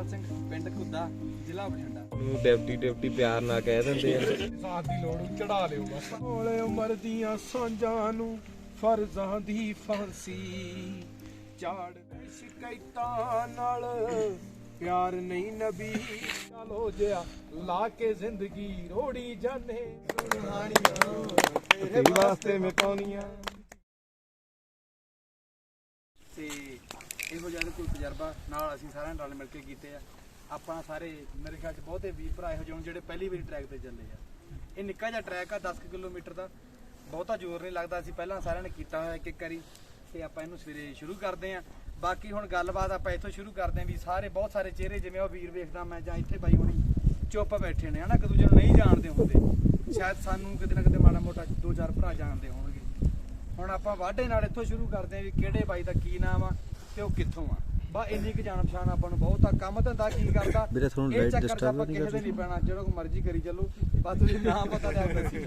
ਅਮਰਪਾਲ ਸਿੰਘ, ਪਿੰਡ ਘੁੱਦਾ, ਜ਼ਿਲ੍ਹਾ ਬਠਿੰਡਾ। ਡਿਪਟੀ ਪਿਆਰ ਨਾਲ ਕਹਿ ਦਿੰਦੇ ਆ। ਸਾਥ ਦੀ ਲੋੜ ਚੜਾ ਲਿਓ ਬਸ। ਓਲੇ ਉਮਰ ਦੀਆਂ ਸਾਂਝਾਂ ਨੂੰ ਫਰਜ਼ਾਂ ਦੀ ਫਾਂਸੀ ਝਾੜ ਸ਼ਿਕਾਇਤਾਂ ਨਾਲ ਪਿਆਰ ਨਹੀਂ ਨਬੀ। ਚਲੋ ਜਿਆ ਲਾ ਕੇ ਜ਼ਿੰਦਗੀ ਰੋੜੀ ਜਾਣੇ ਕਹਾਣੀਆਂ ਤੇਰੇ ਵਾਸਤੇ ਮੈਂ ਪਾਉਣੀਆਂ। ਤੇ ਇਹੋ ਜਿਹਾ ਕੋਈ ਤਜਰਬਾ ਨਾਲ ਅਸੀਂ ਸਾਰਿਆਂ ਨਾਲ ਮਿਲ ਕੇ ਕੀਤੇ ਆ। ਆਪਾਂ ਸਾਰੇ ਮੇਰੇ ਖਿਆਲ 'ਚ ਬਹੁਤੇ ਵੀਰ ਭਰਾ ਇਹੋ ਜਿਹੇ ਹੁਣ ਜਿਹੜੇ ਪਹਿਲੀ ਵਾਰੀ ਟਰੈਕ ਤੇ ਚੱਲੇ ਆ। ਇਹ ਨਿੱਕਾ ਜਿਹਾ ਟਰੈਕ ਆ 10 ਕਿਲੋਮੀਟਰ ਦਾ, ਬਹੁਤਾ ਜ਼ੋਰ ਨਹੀਂ ਲੱਗਦਾ। ਅਸੀਂ ਪਹਿਲਾਂ ਸਾਰਿਆਂ ਨੇ ਕੀਤਾ ਹੋਇਆ ਇੱਕ ਵਾਰੀ, ਤੇ ਆਪਾਂ ਇਹਨੂੰ ਸਵੇਰੇ ਸ਼ੁਰੂ ਕਰਦੇ ਹਾਂ। ਬਾਕੀ ਹੁਣ ਗੱਲਬਾਤ ਆਪਾਂ ਇੱਥੋਂ ਸ਼ੁਰੂ ਕਰਦੇ ਹਾਂ ਵੀ ਸਾਰੇ ਬਹੁਤ ਸਾਰੇ ਚਿਹਰੇ ਜਿਵੇਂ ਉਹ ਵੀਰ ਵੇਖਦਾ ਮੈਂ ਜਾਂ ਇੱਥੇ ਬਾਈ ਹੋਣੀ ਚੁੱਪ ਬੈਠੇ ਨੇ ਹਨਾ, ਇੱਕ ਦੂਜੇ ਨੂੰ ਨਹੀਂ ਜਾਣਦੇ ਹੁੰਦੇ। ਸ਼ਾਇਦ ਸਾਨੂੰ ਕਿਤੇ ਨਾ ਕਿਤੇ ਮਾੜਾ ਮੋਟਾ 2-4 ਭਰਾ ਜਾਣਦੇ ਹੋਣਗੇ। ਹੁਣ ਆਪਾਂ ਵਾਢੇ ਨਾਲ ਇੱਥੋਂ ਸ਼ੁਰੂ ਕਰਦੇ ਹਾਂ ਵੀ ਕਿਹੜੇ ਬਾਈ ਦਾ ਕੀ ਨਾਮ ਆ ਤੇ ਉਹ ਕਿੱਥੋਂ ਆ। ਬਸ ਇੰਨੀ ਕੁ ਜਾਣ ਪਛਾਣ ਆਪਾਂ ਨੂੰ ਬਹੁਤ ਆ। ਕੰਮ ਧੰਦਾ ਕੀ ਕਰਦਾ ਇਹ ਚੱਕਰ 'ਚ ਆਪਾਂ ਕਿਸੇ ਦੇ ਨਹੀਂ ਪੈਣਾ, ਜਿਹੜਾ ਕੋਈ ਮਰਜ਼ੀ ਕਰੀ ਚੱਲੋ, ਬਸ ਤੁਸੀਂ ਨਾਮ ਪਤਾ ਲਿਆ ਦੱਸੀ।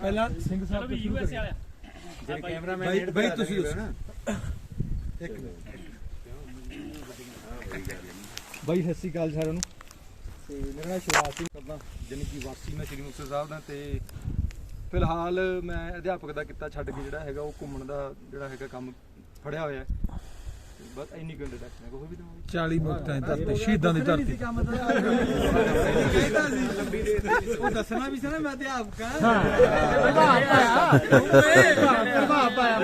ਪਹਿਲਾਂ ਸਿੰਘ ਸਾਹਿਬ ਤੋਂ ਸ਼ੁਰੂ ਕਰੀਏ। ਜਿਹੜੇ ਕੈਮਰਾਮੈਨ ਬਾਈ ਤੁਸੀਂ ਦੱਸੋ ਨਾ। ਇੱਕ ਮਿੰਟ ਬਾਈ, ਸਤਿ ਸ਼੍ਰੀ ਅਕਾਲ ਸਾਰਿਆਂ ਨੂੰ। ਤੇ ਮੇਰਾ ਨਾਮ ਸ਼ਿਵਰਾਜ ਸਿੰਘ ਕਰਦਾ, ਜਾਣੀ ਕਿ ਵਾਸੀ ਮੈਂ ਸ਼੍ਰੀ ਮੁਕਤਸਰ ਸਾਹਿਬ ਦਾ। ਤੇ ਫਿਲਹਾਲ ਮੈਂ ਅਧਿਆਪਕ ਦਾ ਕਿੱਤਾ ਛੱਡ ਕੇ ਜਿਹੜਾ ਹੈਗਾ ਉਹ ਘੁੰਮਣ ਦਾ ਜਿਹੜਾ ਹੈਗਾ ਕੰਮ ਫੜਿਆ ਹੋਇਆ। ਬਸ ਇੰਨੀ ਕੁ ਇੰਟਰੋਡਕਸ਼ਨ ਹੈ। ਕੋਈ ਵੀ 40 ਮੁਕਤਾਂ ਦੀ ਧਰਤੀ, ਸ਼ਹੀਦਾਂ ਦੀ ਧਰਤੀ। ਉਹ ਦੱਸਣਾ ਵੀ ਸੀ ਨਾ ਮੈਂ ਅਧਿਆਪਕ ਹਾਂ। ਪ੍ਰਭਾਵ ਪਾਇਆ।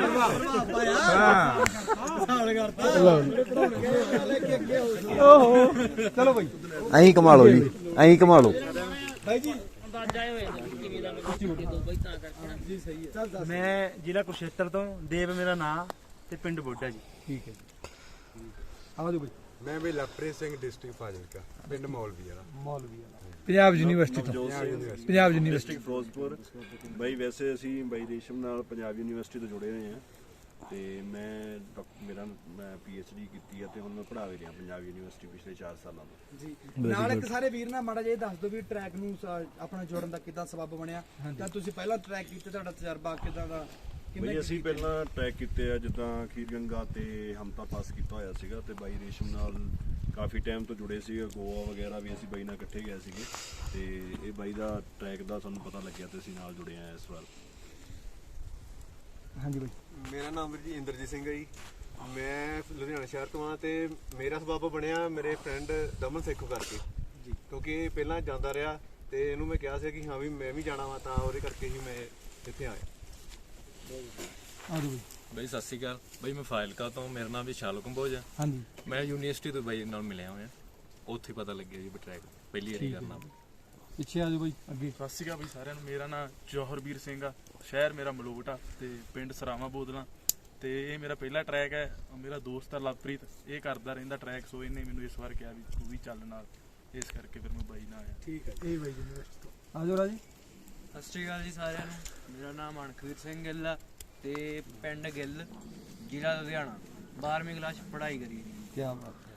ਓਹੋ ਚਲੋ ਬਾਈ ਐਂ ਘੁਮਾ ਲਓ ਜੀ, ਐਂ ਘੁਮਾ ਲਓ ਬਾਈ ਜੀ। ਮੈਂ ਜ਼ਿਲ੍ਹਾ ਕੁਰਸ਼ੇਤਰ ਤੋਂ, ਦੇਵ ਮੇਰਾ ਨਾਮ ਤੇ ਪਿੰਡ ਬੋਡਾ ਜੀ। ਠੀਕ ਹੈ ਆਜੋ ਬਾਈ। ਮੈਂ ਬਈ ਲਵਪ੍ਰੀਤ ਸਿੰਘ, ਡਿਸਟ੍ਰਿਕਟ ਫਾਜ਼ਿਲਕਾ, ਪਿੰਡ ਮੌਲਵੀ ਵਾਲਾ। ਪੰਜਾਬ ਯੂਨੀਵਰਸਿਟੀ ਤੋਂ। Punjab university district Firozpur. ਬਾਈ ਵੈਸੇ ਅਸੀਂ ਬਾਈ ਰੇਸ਼ਮ ਨਾਲ ਪੰਜਾਬ ਯੂਨੀਵਰਸਿਟੀ ਤੋਂ ਜੁੜੇ ਹੋਏ ਹਾਂ। ਤੇ ਮੈਂ PhD ਕੀਤੀ ਆ ਤੇ ਹੁਣ ਮੈਂ ਪੜ੍ਹਾ ਵੀ ਰਿਹਾ ਪੰਜਾਬ ਯੂਨੀਵਰਸਿਟੀ ਪਿਛਲੇ 4 ਸਾਲਾਂ ਤੋਂ ਜੀ। ਨਾਲ ਇੱਕ ਸਾਰੇ ਵੀਰ ਨਾਲ ਮਾੜਾ ਜਿਹਾ ਦੱਸ ਦਿਓ ਵੀ ਟਰੈਕ ਨੂੰ ਆਪਣਾ ਜੋੜਨ ਦਾ ਕਿੱਦਾਂ ਸਬੱਬ ਬਣਿਆ, ਤਾਂ ਤੁਸੀਂ ਪਹਿਲਾਂ ਟਰੈਕ ਕੀਤੇ, ਤੁਹਾਡਾ ਤਜਰਬਾ ਕਿੱਦਾਂ ਦਾ? ਬਈ ਅਸੀਂ ਪਹਿਲਾਂ ਟਰੈਕ ਕੀਤੇ ਆ, ਜਿੱਦਾਂ ਖੀਰ ਗੰਗਾ ਤੇ ਹਮਤਾ ਪਾਸ ਕੀਤਾ ਹੋਇਆ ਸੀਗਾ। ਤੇ ਬਾਈ ਰੇਸ਼ਮ ਨਾਲ ਕਾਫੀ ਟਾਈਮ ਤੋਂ ਜੁੜੇ ਸੀਗੇ। ਗੋਆ ਵਗੈਰਾ ਵੀ ਅਸੀਂ ਬਾਈ ਨਾਲ ਇਕੱਠੇ ਗਏ ਸੀਗੇ। ਤੇ ਇਹ ਬਾਈ ਦਾ ਟਰੈਕ ਦਾ ਸਾਨੂੰ ਪਤਾ ਲੱਗਿਆ ਤੇ ਅਸੀਂ ਨਾਲ ਜੁੜੇ ਆ ਇਸ ਵਾਰ। ਹਾਂਜੀ ਬਾਈ। ਮੇਰਾ ਨਾਮ ਵੀਰ ਜੀ ਇੰਦਰਜੀਤ ਸਿੰਘ ਹੈ ਜੀ। ਮੈਂ ਲੁਧਿਆਣਾ ਸ਼ਹਿਰ ਤੋਂ ਆ। ਤੇ ਮੇਰਾ ਸਬੱਬ ਬਣਿਆ ਮੇਰੇ ਫਰੈਂਡ ਦਮਨ ਸੇਖੋਂ ਕਰਕੇ ਜੀ, ਕਿਉਂਕਿ ਇਹ ਪਹਿਲਾਂ ਜਾਂਦਾ ਰਿਹਾ ਤੇ ਇਹਨੂੰ ਮੈਂ ਕਿਹਾ ਸੀ ਕਿ ਹਾਂ ਵੀ ਮੈਂ ਵੀ ਜਾਣਾ ਵਾ, ਤਾਂ ਉਹਦੇ ਕਰਕੇ ਹੀ ਮੈਂ ਇੱਥੇ ਆਇਆ। ਆਜੋ ਬਾਈ ਸਤਿ ਸ਼੍ਰੀ ਅਕਾਲ। ਬਾਈ ਮੈਂ ਫਾਜ਼ਿਲਕਾ ਤੋਂ, ਮੇਰਾ ਨਾਮ ਵਿਸ਼ਾਲ ਕੰਬੋਜ ਆ। ਹਾਂਜੀ। ਮੈਂ ਯੂਨੀਵਰਸਿਟੀ ਤੋਂ ਬਾਈ ਨਾਲ ਮਿਲਿਆ ਹੋਇਆ, ਉੱਥੇ ਪਤਾ ਲੱਗਿਆ ਜੀ ਟਰੈਕ ਪਹਿਲੀ ਵਾਰੀ ਕਰਨਾ। ਪਿੱਛੇ ਆਜੋ ਬਾਈ ਅੱਗੇ। ਸਤਿ ਸ਼੍ਰੀ ਅਕਾਲ ਬਾਈ ਸਾਰਿਆਂ ਨੂੰ। ਮੇਰਾ ਨਾਮ ਜੋਹਰਵੀਰ ਸਿੰਘ ਆ, ਸ਼ਹਿਰ ਮੇਰਾ ਮਲੋਟ ਆ ਤੇ ਪਿੰਡ ਸਰਾਵਾਂ ਬੋਦਲਾਂ। ਤੇ ਇਹ ਮੇਰਾ ਪਹਿਲਾ ਟਰੈਕ ਹੈ। ਮੇਰਾ ਦੋਸਤ ਆ ਲਵਪ੍ਰੀਤ, ਇਹ ਕਰਦਾ ਰਹਿੰਦਾ ਟਰੈਕ, ਸੋ ਇਹਨੇ ਮੈਨੂੰ ਇਸ ਵਾਰ ਕਿਹਾ ਵੀ ਤੂੰ ਵੀ ਚੱਲ ਨਾਲ, ਇਸ ਕਰਕੇ ਫਿਰ ਮੈਂ ਬਾਈ ਨਾਲ ਆਇਆ। ਠੀਕ ਹੈ। ਇਹ ਬਾਈ ਯੂਨੀਵਰਸਿਟੀ ਤੋਂ। ਆਜੋ ਰਾਜੀ। ਸਤਿ ਸ਼੍ਰੀ ਅਕਾਲ ਜੀ ਸਾਰਿਆਂ ਨੂੰ। ਮੇਰਾ ਨਾਮ ਅਣਖਵੀਰ ਸਿੰਘ ਗਿੱਲ ਆ ਤੇ ਪਿੰਡ ਗਿੱਲ, ਜ਼ਿਲ੍ਹਾ ਲੁਧਿਆਣਾ। 12ਵੀਂ ਕਲਾਸ ਪੜ੍ਹਾਈ ਕਰੀ ਜੀ। ਕੀ ਬਾਤ ਹੈ।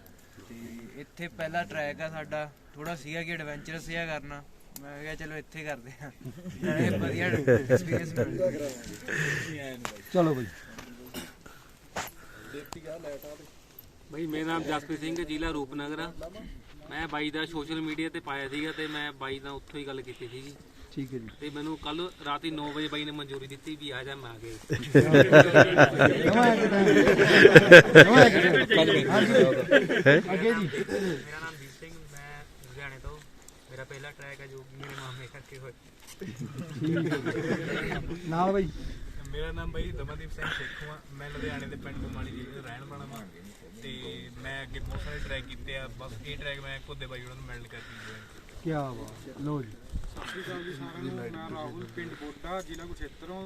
ਤੇ ਇੱਥੇ ਪਹਿਲਾ ਟਰੈਕ ਆ ਸਾਡਾ। ਥੋੜਾ ਸੀਗਾ ਕਿ ਐਡਵੈਂਚਰਸ ਜਿਹਾ ਕਰਨਾ, ਮੈਂ ਕਿਹਾ ਚਲੋ ਇੱਥੇ ਕਰਦੇ ਹਾਂ, ਵਧੀਆ ਐਕਸਪੀਰੀਅੰਸ ਮਿਲਦਾ। ਚਲੋ ਬਾਈ। ਬਾਈ ਮੇਰਾ ਨਾਮ ਜਸਪ੍ਰੀਤ ਸਿੰਘ, ਜ਼ਿਲ੍ਹਾ ਰੂਪਨਗਰ ਆ। ਮੈਂ ਬਾਈ ਦਾ ਸੋਸ਼ਲ ਮੀਡੀਆ ਤੇ ਪਾਇਆ ਸੀਗਾ ਤੇ ਮੈਂ ਬਾਈ ਨਾਲ ਉੱਥੋਂ ਹੀ ਗੱਲ ਕੀਤੀ ਸੀਗੀ। ਠੀਕ ਹੈ ਜੀ। ਤੇ ਮੈਨੂੰ ਕੱਲ ਰਾਤੀ 9 ਵਜੇ ਬਾਈ ਨੇ ਮਨਜ਼ੂਰੀ ਦਿੱਤੀ ਵੀ ਆ ਜਾ, ਮੈਂ ਆ ਗਿਆ। ਅੱਗੇ ਜੀ। ਮੇਰਾ ਨਾਮ ਦੀਪ ਸਿੰਘ, ਮੈਂ ਲੁਧਿਆਣੇ ਤੋਂ। ਮੇਰਾ ਪਹਿਲਾ ਟਰੈਕ ਹੈ ਜੋ ਮੇਰੇ ਮਾਮੇ ਕਰਕੇ ਹੋਇਆ। ਨਾਲ ਬਾਈ। ਮੇਰਾ ਨਾਮ ਬਾਈ ਦਮਨਦੀਪ ਸਿੰਘ ਸੇਖੋਂ ਆ। ਮੈਂ ਲੁਧਿਆਣੇ ਦੇ ਪਿੰਡ ਕੁਮਾਲੀ ਜ਼ਿਲ੍ਹੇ ਦਾ ਰਹਿਣ ਵਾਲਾ ਹਾਂ। ਤੇ ਮੈਂ ਅੱਗੇ ਬਹੁਤ ਸਾਰੇ ਟਰੈਕ ਕੀਤੇ ਆ। ਬਸ ਇਹ ਟਰੈਕ ਮੈਂ ਘੁੱਦੇ ਬਾਈ ਉਹਨਾਂ ਨੂੰ ਮੈਡਲ ਕਰਕੇ। ਕੀ ਬਾਤ। ਲੋ ਜੀ। ਸਤਿ ਸ਼੍ਰੀ ਅਕਾਲ ਜੀ ਸਾਰਿਆਂ ਨੂੰ। ਮੈਂ ਰਾਹੁਲ, ਪਿੰਡ ਬੋਡਾ, ਜ਼ਿਲ੍ਹਾ ਕੁਰਸ਼ੇਤਰੋਂ।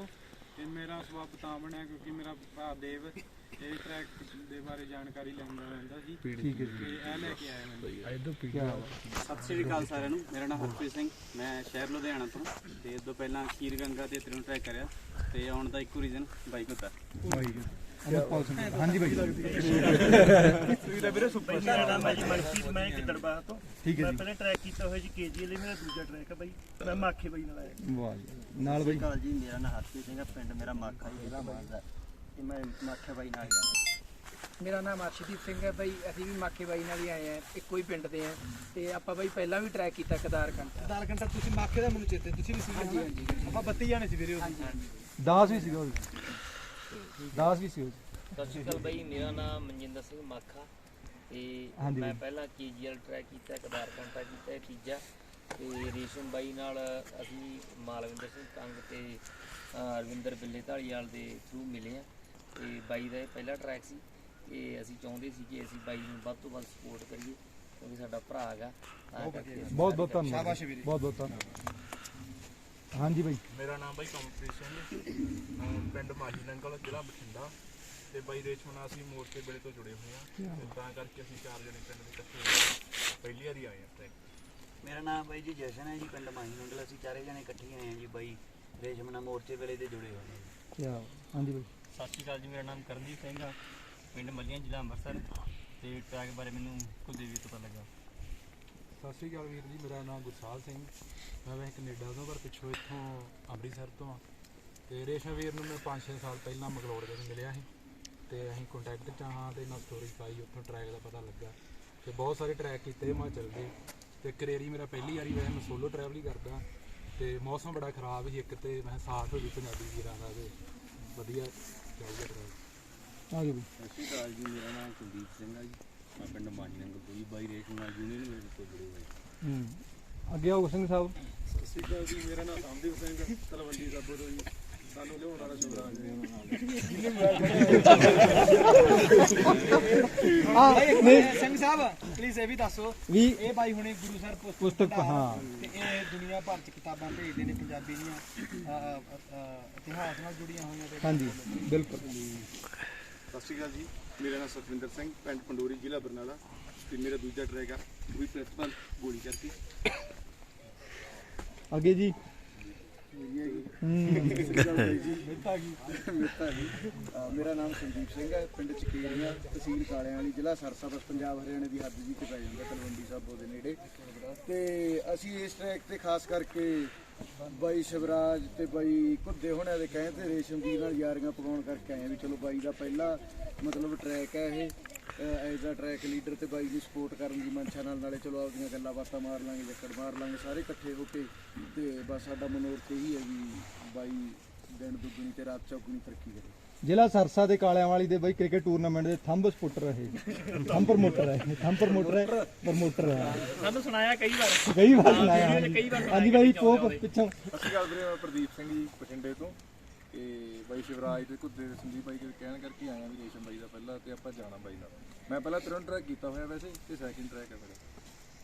ਤੇ ਮੇਰਾ ਸਬੱਬ ਤਾਂ ਬਣਿਆ ਕਿਉਂਕਿ ਮੇਰਾ ਭਰਾ ਦੇਵ ਇਹ ਟਰੈਕ ਦੇ ਬਾਰੇ ਜਾਣਕਾਰੀ ਲੈਂਦਾ ਰਹਿੰਦਾ ਸੀ। ਠੀਕ ਹੈ ਜੀ। ਤੇ ਇਹ ਲੈ ਕੇ ਆਇਆ ਮੈਨੂੰ। ਸਤਿ ਸ਼੍ਰੀ ਅਕਾਲ ਸਾਰਿਆਂ ਨੂੰ। ਮੇਰਾ ਨਾਮ ਹਰਪ੍ਰੀਤ ਸਿੰਘ, ਮੈਂ ਸ਼ਹਿਰ ਲੁਧਿਆਣਾ ਤੋਂ। ਤੇ ਇਸ ਤੋਂ ਪਹਿਲਾਂ ਖੀਰ ਗੰਗਾ ਤੇ ਤ੍ਰਿਉਣ ਟਰੈਕ ਕਰਿਆ ਤੇ ਆਉਣ ਦਾ ਇੱਕੋ ਰੀਜ਼ਨ ਬਾਈਕ ਹੁੰਦਾ। ਅਮਰਪਾਲ ਸਿੰਘ। ਹਾਂਜੀ ਬਾਈ। ਮੇਰਾ ਨਾਮ ਹੈ ਜੀ ਮਨਪ੍ਰੀਤ, ਮੈਂ ਕਿੱਦੜਬਾਹ ਤੋਂ। ਠੀਕ ਹੈ ਮੈਂ ਜੀ। ਪਹਿਲੇ ਟਰੈਕ ਕੀਤਾ ਹੋਇਆ ਜੀ KGL, ਮੇਰਾ ਦੂਜਾ ਟਰੈਕ ਹੈ ਬਾਈ। ਮੈਂ ਮਾਖੇ ਬਾਈ ਨਾਲ ਆਇਆ। ਵਾਹ ਜੀ। ਨਾਲ ਬਾਈ। ਕਾਲ ਜੀ, ਮੇਰਾ ਨਾਮ ਹਰਪ੍ਰੀਤ ਸਿੰਘ ਆ, ਪਿੰਡ ਮੇਰਾ ਮਾਖਾ, ਜ਼ਿਲ੍ਹਾ ਮਾਨਸਾ। ਤੇ ਮੈਂ ਮਾਖੇ ਬਾਈ ਨਾਲ ਆਇਆ। ਮੇਰਾ ਨਾਮ ਅਰਸ਼ਦੀਪ ਸਿੰਘ ਹੈ ਬਾਈ। ਅਸੀਂ ਵੀ ਮਾਖੇ ਬਾਈ ਨਾਲ ਹੀ ਆਏ ਆ, ਇੱਕੋ ਹੀ ਪਿੰਡ ਦੇ ਆ ਤੇ ਆਪਾਂ ਬਾਈ ਪਹਿਲਾਂ ਵੀ ਟਰੈਕ ਕੀਤਾ ਕਦਾਰਕੰਠ। ਤੁਸੀਂ ਮਾਖੇ ਦਾ ਮੈਨੂੰ ਚੇਤੇ, ਤੁਸੀਂ ਵੀ ਸੀ? ਹਾਂਜੀ ਹਾਂਜੀ ਆਪਾਂ 32 ਜਾਣੇ ਸੀ ਵੀਰੇ। ਦਾਸ ਵੀ ਸੀਗਾ, ਦਾਸ ਵੀ ਸੀ। ਸਤਿ ਸ਼੍ਰੀ ਅਕਾਲ ਬਾਈ, ਮੇਰਾ ਨਾਮ ਮਨਜਿੰਦਰ ਸਿੰਘ ਮਾਖਾ ਤੇ ਮੈਂ ਪਹਿਲਾਂ KGL ਟਰੈਕ ਕੀਤਾ, ਕਦਾਰਕੰਠਾ ਕੀਤਾ, ਇਹ ਤੀਜਾ। ਤੇ ਰੇਸ਼ਮ ਬਾਈ ਨਾਲ ਅਸੀਂ ਮਾਲਵਿੰਦਰ ਸਿੰਘ ਕੰਗ ਤੇ ਰਵਿੰਦਰ ਬਿੱਲੇ ਢਾਲੀਵਾਲ ਦੇ ਥਰੂ ਮਿਲੇ ਆ ਤੇ ਬਾਈ ਦਾ ਇਹ ਪਹਿਲਾ ਟਰੈਕ ਸੀ ਤੇ ਅਸੀਂ ਚਾਹੁੰਦੇ ਸੀ ਕਿ ਅਸੀਂ ਬਾਈ ਨੂੰ ਵੱਧ ਤੋਂ ਵੱਧ ਸਪੋਰਟ ਕਰੀਏ ਕਿਉਂਕਿ ਸਾਡਾ ਭਰਾ ਹੈਗਾ। ਬਹੁਤ ਬਹੁਤ ਧੰਨਵਾਦ, ਸ਼ਾਬਾਸ਼ ਵੀਰੇ, ਬਹੁਤ ਬਹੁਤ ਧੰਨਵਾਦ। ਹਾਂਜੀ ਬਾਈ, ਮੇਰਾ ਨਾਮ ਬਾਈ ਕਮਲਪ੍ਰੀਤ ਸਿੰਘ, ਪਿੰਡ ਮਾਹੀ ਨੰਗਲ, ਜ਼ਿਲ੍ਹਾ ਬਠਿੰਡਾ। ਤੇ ਬਾਈ ਰੇਸ਼ਮ ਨਾਲ ਅਸੀਂ ਮੋਰਚੇ ਵੇਲੇ ਤੋਂ ਜੁੜੇ ਹੋਏ ਹਾਂ ਤੇ ਤਾਂ ਕਰਕੇ ਅਸੀਂ 4 ਜਣੇ ਪਿੰਡ ਦੇ ਇਕੱਠੇ ਹੋਏ, ਪਹਿਲੀ ਵਾਰੀ ਆਏ ਹਾਂ ਟਰੈਕ। ਮੇਰਾ ਨਾਮ ਬਾਈ ਜੀ ਜਸ਼ਨ ਹੈ ਜੀ, ਪਿੰਡ ਮਾਹੀ ਨੰਗਲ। ਅਸੀਂ 4 ਜਣੇ ਇਕੱਠੇ ਆਏ ਹਾਂ ਜੀ ਬਾਈ ਰੇਸ਼ਮ ਨਾਲ ਮੋਰਚੇ ਵੇਲੇ ਦੇ ਜੁੜੇ ਹੋਏ ਹਾਂ। ਹਾਂਜੀ ਬਾਈ, ਸਤਿ ਸ਼੍ਰੀ ਅਕਾਲ ਜੀ, ਮੇਰਾ ਨਾਮ ਕਰਨਦੀਪ ਸਿੰਘ ਆ, ਪਿੰਡ ਮੱਲੀਆਂ, ਜ਼ਿਲ੍ਹਾ ਅੰਮ੍ਰਿਤਸਰ। ਤੇ ਟਰੈਕ ਬਾਰੇ ਮੈਨੂੰ ਕੁਲਦੀਪ ਤੋਂ ਪਤਾ ਲੱਗਾ। ਸਤਿ ਸ਼੍ਰੀ ਅਕਾਲ ਵੀਰ ਜੀ, ਮੇਰਾ ਨਾਮ ਗੁਰਸਾਲ ਸਿੰਘ, ਮੈਂ ਵੈਸੇ ਕੈਨੇਡਾ ਤੋਂ ਪਰ ਪਿੱਛੋਂ ਇੱਥੋਂ ਅੰਮ੍ਰਿਤਸਰ ਤੋਂ ਆ। ਤੇ ਰੇਸ਼ਮ ਵੀਰ ਨੂੰ ਮੈਂ 5-6 ਸਾਲ ਪਹਿਲਾਂ ਮਗਲੋੜ ਦੇ ਮਿਲਿਆ ਸੀ ਤੇ ਅਸੀਂ ਕੰਟੈਕਟ 'ਚ ਹਾਂ ਤੇ ਨਾਲ ਸਟੋਰੀ ਪਾਈ, ਉੱਥੋਂ ਟਰੈਕ ਦਾ ਪਤਾ ਲੱਗਾ ਤੇ ਬਹੁਤ ਸਾਰੇ ਟਰੈਕ ਕੀਤੇ ਹਿਮਾਚਲ ਦੇ। ਤੇ ਕਰੇਰੀ ਮੇਰਾ ਪਹਿਲੀ ਵਾਰੀ ਵੈਸੇ ਮੈਂ ਸੋਲੋ ਟਰੈਵਲ ਹੀ ਕਰਦਾ ਤੇ ਮੌਸਮ ਬੜਾ ਖਰਾਬ ਸੀ ਇੱਕ, ਤੇ ਮੈਂ ਸਾਥ ਹੋ ਗਈ ਪੰਜਾਬੀ ਵੀਰਾਂ ਦਾ ਤੇ ਵਧੀਆ ਚੱਲਦਾ ਟਰੈਕ। ਆ ਗਏ ਬਈ। ਸਤਿ ਸ਼੍ਰੀ ਅਕਾਲ ਜੀ, ਮੇਰਾ ਨਾਮ ਕੁਲਦੀਪ ਸਿੰਘ ਆ ਜੀ, ਮੈਂ ਪਿੰਡ ਮਾਹੀ ਨੰਗਲ ਤੋਂ ਜੀ। ਬਾਈ ਰੇਸ਼ਮ ਨਾਲ ਯੂਨੀਅਨ ਮੇਰੇ ਤੋਂ ਜੁੜੇ ਹੋਏ। ਅੱਗੇ ਆਓ ਸਿੰਘ ਸਾਹਿਬ। ਸਤਿ ਸ਼੍ਰੀ ਅਕਾਲ ਜੀ, ਮੇਰਾ ਨਾਮ ਰਾਮਦੀਪ ਸਿੰਘ, ਤਲਵੰਡੀ ਸਾਬੋ ਤੋਂ ਜੀ। ਸਾਨੂੰ ਲਿਆਉਣ ਵਾਲਾ ਸ਼ੁਕਰ ਸਿੰਘ ਸਾਹਿਬ ਪਲੀਜ਼ ਇਹ ਵੀ ਦੱਸੋ ਵੀ ਇਹ ਬਾਈ ਹੁਣੇ ਗੁਰੂ ਸਰ ਪੁਸਤਕ ਤੇ ਇਹ ਦੁਨੀਆ ਭਰ ਚ ਕਿਤਾਬਾਂ ਭੇਜਦੇ ਨੇ ਪੰਜਾਬੀ ਦੀਆਂ ਇਤਿਹਾਸ ਨਾਲ ਜੁੜੀਆਂ ਹੋਈਆਂ ਤੇ। ਹਾਂਜੀ ਬਿਲਕੁਲ। ਸਤਿ ਸ਼੍ਰੀ ਅਕਾਲ ਜੀ, ਮੇਰਾ ਨਾਮ ਸਤਵਿੰਦਰ ਸਿੰਘ, ਪਿੰਡ ਪੰਡੋਰੀ, ਜ਼ਿਲ੍ਹਾ ਬਰਨਾਲਾ। ਤੇ ਮੇਰਾ ਦੂਜਾ ਟਰੈਕ ਆ ਉਹ ਵੀ ਪ੍ਰਿੰਸੀਪਲ ਗੋਲੀ ਕਰਕੇ। ਅੱਗੇ ਜੀ। ਮੇਰਾ ਨਾਮ ਸੰਦੀਪ ਸਿੰਘ ਹੈ, ਪਿੰਡ ਚਕੇਰੀਆਂ, ਤਹਿਸੀਲ ਕਾਲਿਆਂ ਵਾਲੀ, ਜ਼ਿਲ੍ਹਾ ਸਰਸਾ, ਬਸ ਪੰਜਾਬ ਹਰਿਆਣੇ ਦੀ ਹੱਦ ਜੀ ਤੇ ਪੈ ਜਾਂਦਾ, ਤਲਵੰਡੀ ਸਾਬੋ ਦੇ ਨੇੜੇ। ਤੇ ਅਸੀਂ ਇਸ ਟਰੈਕ ਤੇ ਖਾਸ ਕਰਕੇ ਬਾਈ ਸ਼ਿਵਰਾਜ ਤੇ ਬਾਈ ਘੁੱਦੇ ਹੋਣਿਆਂ ਦੇ ਕਹੇ ਤੇ ਰੇਸ਼ਮ ਵੀਰ ਨਾਲ ਯਾਰੀਆਂ ਪਕਾਉਣ ਕਰਕੇ ਆਏ ਵੀ ਚਲੋ ਬਾਈ ਦਾ ਪਹਿਲਾ ਮਤਲਬ ਟਰੈਕ ਹੈ ਇਹ ਐਜ਼ ਆ ਟਰੈਕ ਲੀਡਰ ਤੇ ਬਾਈ ਦੀ ਸਪੋਰਟ ਕਰਨ ਦੀ ਮਨਸ਼ਾ ਨਾਲ, ਨਾਲੇ ਚਲੋ ਆਪਦੀਆਂ ਗੱਲਾਂ ਬਾਤਾਂ ਮਾਰ ਲਾਂਗੇ, ਜੱਕੜ ਮਾਰ ਲਾਂਗੇ ਸਾਰੇ ਇਕੱਠੇ ਹੋ ਕੇ। ਤੇ ਬਸ ਸਾਡਾ ਮਨੋਰਥ ਇਹੀ ਹੈ ਵੀ ਬਾਈ ਦਿਨ ਦੁੱਗਣੀ ਤੇ ਰਾਤ ਚੌਗੁਣੀ ਤਰੱਕੀ ਕਰੇ। ਜ਼ਿਲ੍ਹਾ ਸਰਸਾ ਦੇ ਕਾਲਿਆਂ ਵਾਲੀ ਦੇ ਬਾਈ ਕ੍ਰਿਕਟ ਟੂਰਨਾਮੈਂਟ ਦੇ ਥੰਬ ਸਪੋਰਟਰ ਰਹੇ, ਥੰਬ ਪ੍ਰਮੋਟਰ ਹੈ। ਸਾਨੂੰ ਸੁਣਾਇਆ ਕਈ ਵਾਰ ਸੁਣਾਇਆ। ਹਾਂਜੀ ਬਾਈ ਪੋਪ ਪਿੱਛੋਂ। ਸਤਿ ਸ਼੍ਰੀ ਅਕਾਲ ਵੀਰੇ, ਮੈਂ ਪ੍ਰਦੀਪ ਸਿੰਘ ਜੀ, ਬਠਿੰਡੇ ਤੋਂ। ਤੇ ਬਾਈ ਸ਼ਿਵਰਾਜ ਤੇ ਘੁੱਦੇ ਸੰਦੀਪ ਬਾਈ ਦੇ ਕਹਿਣ ਕਰਕੇ ਆਇਆ ਵੀ ਰੇਸ਼ਮ ਬਾਈ ਦਾ ਪਹਿਲਾਂ ਤੇ ਆਪਾਂ ਜਾਣਾ ਬਾਈ ਨਾਲ। ਮੈਂ ਪਹਿਲਾਂ 3 ਟਰੈਕ ਕੀਤਾ ਹੋਇਆ ਵੈਸੇ ਤੇ ਸੈਕਿੰਡ ਟਰੈਕ ਹੈ ਮੇਰਾ।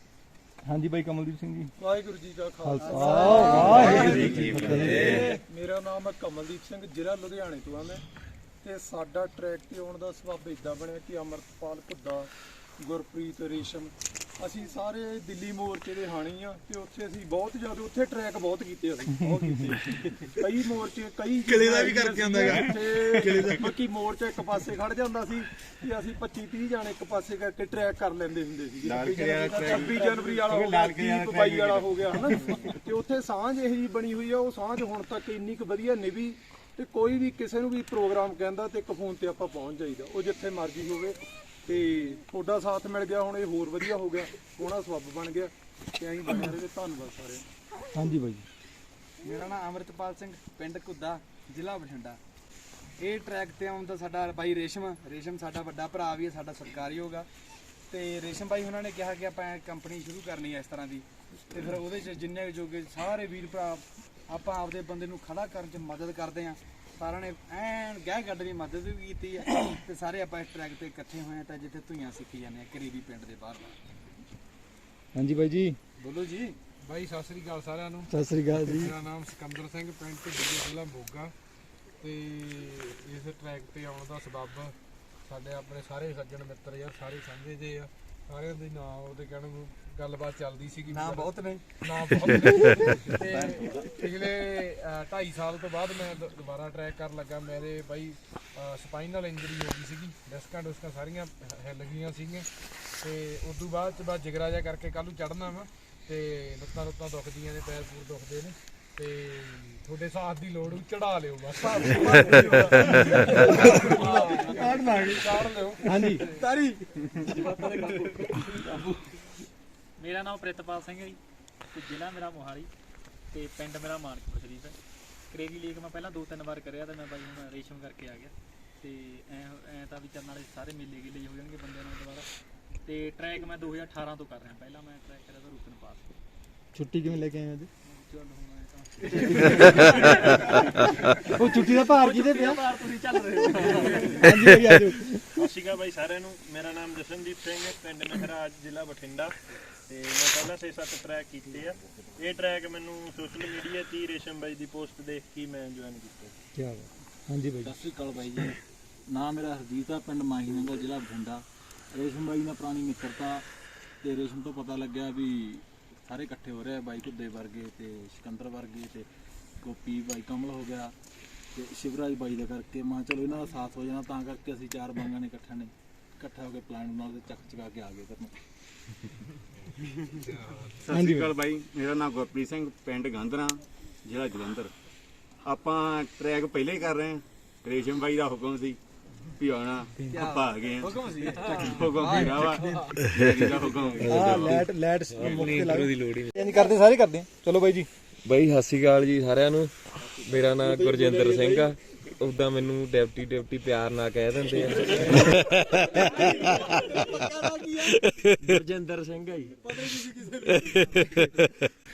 ਹਾਂਜੀ ਬਾਈ ਕਮਲਦੀਪ ਸਿੰਘ ਜੀ। ਵਾਹਿਗੁਰੂ ਜੀ ਕਾ ਖਾਲਸਾ, ਵਾਹਿਗੁਰੂ ਜੀ ਕੀ ਫਤਿਹ। ਮੇਰਾ ਨਾਮ ਹੈ ਕਮਲਦੀਪ ਸਿੰਘ, ਜ਼ਿਲ੍ਹਾ ਲੁਧਿਆਣੇ ਤੋਂ ਆ ਮੈਂ। ਤੇ ਸਾਡਾ ਟਰੈਕ ਤੇ ਆਉਣ ਦਾ ਸਬੱਬ ਇਦਾਂ ਬਣਿਆ ਕਿ ਅਮਰਪਾਲ ਘੁੱਦਾ, ਗੁਰਪ੍ਰੀਤ, ਰੇਸ਼ਮ, ਅਸੀਂ ਸਾਰੇ ਦਿੱਲੀ ਮੋਰਚੇ ਦੇ ਹਾਣੀ ਆ ਤੇ ਉੱਥੇ ਅਸੀਂ ਬਹੁਤ ਜ਼ਿਆਦਾ ਉੱਥੇ ਟਰੈਕ ਬਹੁਤ ਕੀਤੇ, ਅਸੀਂ ਬਹੁਤ ਕੀਤੇ ਕਈ ਮੋਰਚੇ, ਕਈ ਕਿਲੇ ਦਾ ਵੀ ਕਰਕੇ ਆਉਂਦਾ ਹੈਗਾ। ਬਾਕੀ ਮੋਰਚਾ ਇੱਕ ਪਾਸੇ ਖੜ ਜਾਂਦਾ ਸੀ ਤੇ ਅਸੀਂ 25-30 ਜਾਣੇ ਇੱਕ ਪਾਸੇ ਕਰਕੇ ਟਰੈਕ ਕਰ ਲੈਂਦੇ ਹੁੰਦੇ ਸੀ। 26 ਜਨਵਰੀ ਵਾਲਾ ਹੋ ਗਿਆ, 22 ਵਾਲਾ ਹੋ ਗਿਆ ਹਨਾ। ਤੇ ਉੱਥੇ ਸਾਂਝ ਇਹੋ ਜਿਹੀ ਬਣੀ ਹੋਈ ਆ, ਉਹ ਸਾਂਝ ਹੁਣ ਤੱਕ ਇੰਨੀ ਕੁ ਵਧੀਆ ਨਿਭੀ ਤੇ ਕੋਈ ਵੀ ਕਿਸੇ ਨੂੰ ਵੀ ਪ੍ਰੋਗਰਾਮ ਕਹਿੰਦਾ ਤੇ ਇੱਕ ਫੋਨ ਤੇ ਆਪਾਂ ਪਹੁੰਚ ਜਾਈਦਾ, ਉਹ ਜਿੱਥੇ ਮਰਜ਼ੀ ਹੋਵੇ। ਤੇ ਤੁਹਾਡਾ ਸਾਥ ਮਿਲ ਗਿਆ, ਹੁਣ ਇਹ ਹੋਰ ਵਧੀਆ ਹੋ ਗਿਆ, ਸੋਹਣਾ ਸਬੱਬ ਬਣ ਗਿਆ ਤੇ ਐਂ ਬਣਿਆ ਰਹੇ। ਧੰਨਵਾਦ ਸਾਰਿਆਂ ਨੂੰ। ਹਾਂਜੀ ਬਾਈ। ਮੇਰਾ ਨਾਮ ਅਮਰਤਪਾਲ ਸਿੰਘ, ਪਿੰਡ ਘੁੱਦਾ, ਜ਼ਿਲ੍ਹਾ ਬਠਿੰਡਾ। ਇਹ ਟਰੈਕ ਤੇ ਆਉਣ ਦਾ ਸਾਡਾ ਬਾਈ ਰੇਸ਼ਮ ਸਾਡਾ ਵੱਡਾ ਭਰਾ ਵੀ ਹੈ, ਸਾਡਾ ਸਤਿਕਾਰਯੋਗ ਆ। ਤੇ ਰੇਸ਼ਮ ਬਾਈ ਉਹਨਾਂ ਨੇ ਕਿਹਾ ਕਿ ਆਪਾਂ ਕੰਪਨੀ ਸ਼ੁਰੂ ਕਰਨੀ ਹੈ ਇਸ ਤਰ੍ਹਾਂ ਦੀ, ਤੇ ਫਿਰ ਉਹਦੇ 'ਚ ਜਿੰਨੇ ਜੋਗੇ ਸਾਰੇ ਵੀਰ ਭਰਾ ਆਪਾਂ ਆਪਦੇ ਬੰਦੇ ਨੂੰ ਖੜਾ ਕਰਨ 'ਚ ਮਦਦ ਕਰਦੇ ਹਾਂ। ਸਾਰਿਆਂ ਨੇ ਐਨ ਗਹਿ ਕੱਢ ਦੀ ਮਦਦ ਵੀ ਕੀਤੀ ਹੈ ਤੇ ਸਾਰੇ ਆਪਾਂ ਇਸ ਟਰੈਕ ਤੇ ਇਕੱਠੇ ਹੋਏ ਹਾਂ ਤਾਂ ਜਿੱਥੇ ਧੂਈਆਂ ਸਿੱਖੀ ਜਾਂਦੇ ਆ ਕਰੀਬੀ ਪਿੰਡ ਦੇ ਬਾਹਰ। ਹਾਂਜੀ ਬਾਈ ਜੀ। ਬੋਲੋ ਜੀ। ਬਾਈ ਸਤਿ ਸ੍ਰੀ ਅਕਾਲ ਸਾਰਿਆਂ ਨੂੰ। ਸਤਿ ਸ੍ਰੀ ਅਕਾਲ ਜੀ। ਮੇਰਾ ਨਾਮ ਸਿਕੰਦਰ ਸਿੰਘ, ਪਿੰਡ ਢਿੱਲੀ, ਜ਼ਿਲ੍ਹਾ ਮੋਗਾ। ਤੇ ਇਸ ਟਰੈਕ ਤੇ ਆਉਣ ਦਾ ਸਬੱਬ ਸਾਡੇ ਆਪਣੇ ਸਾਰੇ ਸੱਜਣ ਮਿੱਤਰ ਯਾਰ ਸਾਰੇ ਸਾਂਝੇ ਜੇ ਆ, ਸਾਰਿਆਂ ਦੇ ਨਾਂ ਉਹਦੇ ਕਹਿਣ ਨੂੰ ਗੱਲਬਾਤ ਚੱਲਦੀ ਸੀਗੀ। ਨਾਂ ਬਹੁਤ ਨੇ। ਤੇ ਪਿਛਲੇ 2.5 ਸਾਲ ਤੋਂ ਬਾਅਦ ਮੈਂ ਦੁਬਾਰਾ ਟਰੈਕ ਕਰਨ ਲੱਗਾ। ਮੇਰੇ ਬਾਈ ਸਪਾਈਨਲ ਇੰਜਰੀ ਹੋ ਗਈ ਸੀਗੀ, ਡਿਸਕਾਂ ਸਾਰੀਆਂ ਹਿੱਲ ਗਈਆਂ ਸੀਗੀਆਂ ਤੇ ਉਸ ਤੋਂ ਬਾਅਦ ਜਿਗਰਾ ਜਿਹਾ ਕਰਕੇ ਕੱਲ੍ਹ ਨੂੰ ਚੜ੍ਹਨਾ ਵਾ ਤੇ ਲੱਤਾਂ ਦੁਖਦੀਆਂ ਨੇ, ਪੈਰ ਪੂਰ ਦੁਖਦੇ ਨੇ ਤੇ ਤੁਹਾਡੇ ਸਾਥ ਦੀ ਲੋੜ ਚੜਾ ਲਿਓ ਬਸ ਚੜ ਲਿਓ ਹਾਂਜੀ ਤਾਰੀ ਮੇਰਾ ਨਾਮ ਪ੍ਰਿਤਪਾਲ ਸਿੰਘ ਹੈ ਜੀ ਤੇ ਜ਼ਿਲ੍ਹਾ ਮੇਰਾ ਮੋਹਾਲੀ ਤੇ ਪਿੰਡ ਮੇਰਾ ਮਾਨਕਪੁਰ ਸ਼ਰੀਫ ਹੈ। ਕਰੇਗੀ ਲੀਗ ਮੈਂ ਪਹਿਲਾਂ 2-3 ਵਾਰ ਕਰਿਆ ਤੇ ਮੈਂ ਬਾਈ ਹੁਣ ਰੇਸ਼ਮ ਕਰਕੇ ਆ ਗਿਆ ਤੇ ਐ ਤਾਂ ਵੀ ਚੱਲਣ ਵਾਲੇ ਸਾਰੇ ਮੇਲੇ ਗੀਲੇ ਹੋ ਜਾਣਗੇ ਬੰਦਿਆਂ ਨੂੰ ਦੁਬਾਰਾ। ਤੇ ਟਰੈਕ ਮੈਂ 2018 ਤੋਂ ਕਰ ਰਿਹਾ, ਪਹਿਲਾਂ ਮੈਂ ਟਰੈਕ ਕਰਿਆ ਤਾਂ ਰੂਪਨ ਪਾਸ। ਛੁੱਟੀ ਕਿਵੇਂ ਲੈ ਕੇ ਆਏ ਅੱਜ? ਚੱਲ ਹੁਣ ਉਹ ਛੁੱਟੀ ਦਾ ਭਾਰ ਕਿਹਦੇ ਪਿਆ? ਭਾਰ ਤੁਸੀਂ ਚੱਲ ਰਹੇ ਹੋ। ਹਾਂਜੀ ਬਾਈ ਆਜੋ। ਸਤਿ ਸ਼੍ਰੀ ਅਕਾਲ ਬਾਈ ਸਾਰਿਆਂ ਨੂੰ। ਮੇਰਾ ਨਾਮ ਜਸ਼ਨਦੀਪ ਸਿੰਘ ਹੈ, ਪਿੰਡ ਮਹਿਰਾਜ, ਜ਼ਿਲ੍ਹਾ ਬਠਿੰਡਾ ਤੇ ਮੈਂ ਪਹਿਲਾਂ 6-7 ਟਰੈਕ ਕੀਤੇ ਆ। ਇਹ ਟਰੈਕ ਮੈਨੂੰ ਸੋਸ਼ਲ ਮੀਡੀਆ 'ਤੇ ਹੀ ਰੇਸ਼ਮ ਬਾਈ ਦੀ ਪੋਸਟ ਦੇਖ ਕੇ ਮੈਂ ਜੁਆਇਨ ਕੀਤਾ। ਕੀ ਬਾਤ। ਹਾਂਜੀ ਬਾਈ। ਸਤਿ ਸ਼੍ਰੀ ਅਕਾਲ ਬਾਈ ਜੀ। ਨਾਮ ਮੇਰਾ ਹਰਜੀਤ ਆ, ਪਿੰਡ ਮਾਹੀ ਨੰਗਲ, ਜ਼ਿਲ੍ਹਾ ਬਠਿੰਡਾ। ਰੇਸ਼ਮ ਬਾਈ ਨਾਲ ਪੁਰਾਣੀ ਮਿੱਤਰਤਾ ਤੇ ਰੇਸ਼ਮ ਤੋਂ ਪਤਾ ਲੱਗਿਆ ਵੀ ਸਾਰੇ ਇਕੱਠੇ ਹੋ ਰਹੇ ਆ, ਬਾਈ ਘੁੱਦੇ ਵਰਗੇ ਤੇ ਸਿਕੰਦਰ ਵਰਗੇ ਤੇ ਗੋਪੀ ਬਾਈ ਕਮਲ ਹੋ ਗਿਆ ਤੇ ਸ਼ਿਵਰਾਜ ਬਾਈ ਦਾ ਕਰਕੇ ਮੈਂ ਚਲੋ ਇਹਨਾਂ ਦਾ ਸਾਥ ਹੋ ਜਾਣਾ, ਤਾਂ ਕਰਕੇ ਅਸੀਂ 4 ਬਾਂਗਾਂ ਨੇ ਇਕੱਠਾ ਹੋ ਕੇ ਪਲਾਨ ਬਣਾ ਕੇ ਚੱਕ ਚਕਾ ਕੇ ਆ ਗਏ ਫਿਰ। ਸਤਿ ਸ਼੍ਰੀ ਅਕਾਲ ਬਾਈ, ਮੇਰਾ ਨਾਮ ਗੁਰਪ੍ਰੀਤ ਸਿੰਘ, ਪਿੰਡ ਗਾਂਧਰਾ, ਜ਼ਿਲ੍ਹਾ ਜਲੰਧਰ। ਆਪਾਂ ਟਰੈਕ ਪਹਿਲਾਂ ਹੀ ਕਰ ਰਹੇ ਹਾਂ, ਰੇਸ਼ਮ ਬਾਈ ਦਾ ਹੁਕਮ ਸੀ ਵੀ ਆਉਣਾ, ਆਪਾਂ ਆ ਗਏ ਹਾਂ। ਹੁਕਮ ਮੇਰਾ ਵਾ, ਦਾ ਹੁਕਮ। ਲੈਟ ਮੁਕਤ ਦੀ ਲੋੜ ਹੀ ਨਹੀਂ ਕਰਦੇ, ਸਾਰੇ ਕਰਦੇ ਆ। ਚਲੋ ਬਾਈ ਜੀ। ਬਾਈ ਸਤਿ ਸ਼੍ਰੀ ਅਕਾਲ ਜੀ ਸਾਰਿਆਂ ਨੂੰ। ਮੇਰਾ ਨਾਮ ਗੁਰਜਿੰਦਰ ਸਿੰਘ ਆ, ਉਦਾਂ ਮੈਨੂੰ ਡਿਪਟੀ ਪਿਆਰ ਨਾਲ ਕਹਿ ਦਿੰਦੇ ਆ। ਗੁਰਜਿੰਦਰ ਸਿੰਘ ਆ ਜੀ।